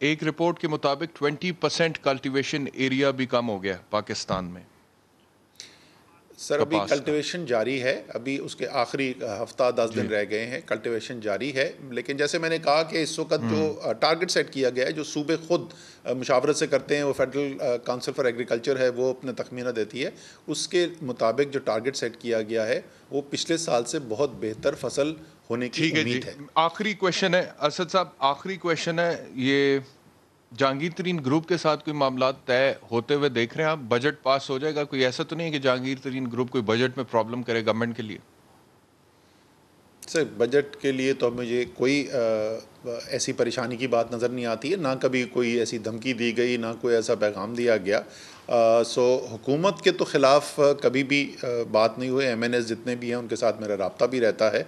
Speaker 1: ایک رپورٹ کے مطابق 20% کلٹیویشن ایریا بھی کم ہو گیا پاکستان میں۔
Speaker 4: سر ابھی کلٹیویشن جاری ہے، ابھی اس کے آخری ہفتہ 10 دن رہ گئے ہیں، کلٹیویشن جاری ہے، لیکن جیسے میں نے کہا کہ اس وقت جو ٹارگٹ سیٹ کیا گیا ہے، جو صوبے خود مشاورت سے کرتے ہیں، وہ فیڈرل کونسل فار ایگریکلچر ہے، وہ اپنا تخمینہ دیتی ہے، اس کے مطابق جو ٹارگٹ سیٹ کیا گیا ہے وہ پچھلے سال سے بہت بہتر فصل ہونے کی امید ہے۔
Speaker 1: آخری کویشچن ہے اسد صاحب، آخری کویشچن ہے، یہ جہانگیر ترین گروپ کے ساتھ کوئی معاملات طے ہوتے ہوئے دیکھ رہے ہیں آپ؟ بجٹ پاس ہو جائے گا؟ کوئی ایسا تو نہیں ہے کہ جہانگیر ترین گروپ کوئی بجٹ میں پرابلم کرے گورنمنٹ کے لیے؟
Speaker 4: سر بجٹ کے لیے تو مجھے کوئی ایسی پریشانی کی بات نظر نہیں آتی ہے، نہ کبھی کوئی ایسی دھمکی دی گئی، نہ کوئی ایسا پیغام دیا گیا۔ حکومت کے تو خلاف کبھی بھی بات نہیں ہوئی، MNS جتنے بھی ہیں ان کے ساتھ میرا رابطہ بھی رہتا ہے،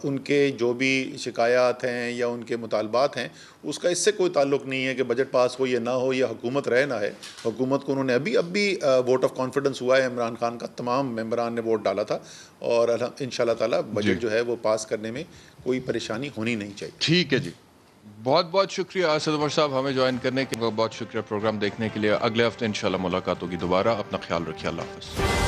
Speaker 4: ان کے جو بھی شکایات ہیں یا ان کے مطالبات ہیں اس کا اس سے کوئی تعلق نہیں ہے کہ بجٹ پاس ہو یا نہ ہو یا حکومت رہے نہ ہے۔ حکومت کو انہوں نے اب بھی ووٹ آف کانفیڈنس ہوا ہے، عمران خان کا تمام ممبران نے ووٹ ڈالا تھا، اور انشاءاللہ تعالی بجٹ جو ہے وہ پاس کرنے میں کوئی پریشانی ہونی نہیں چاہیے۔
Speaker 1: ٹھیک ہے جی، بہت بہت شکریہ اسد عمر صاحب ہمیں جوائن کرنے کے، بہت شکریہ پروگرام دیکھنے کے لیے۔ اگلے ہفتے انشاءاللہ ملاقات ہوگی دوبارہ، اپنا خیال رکھیے، اللہ حافظ۔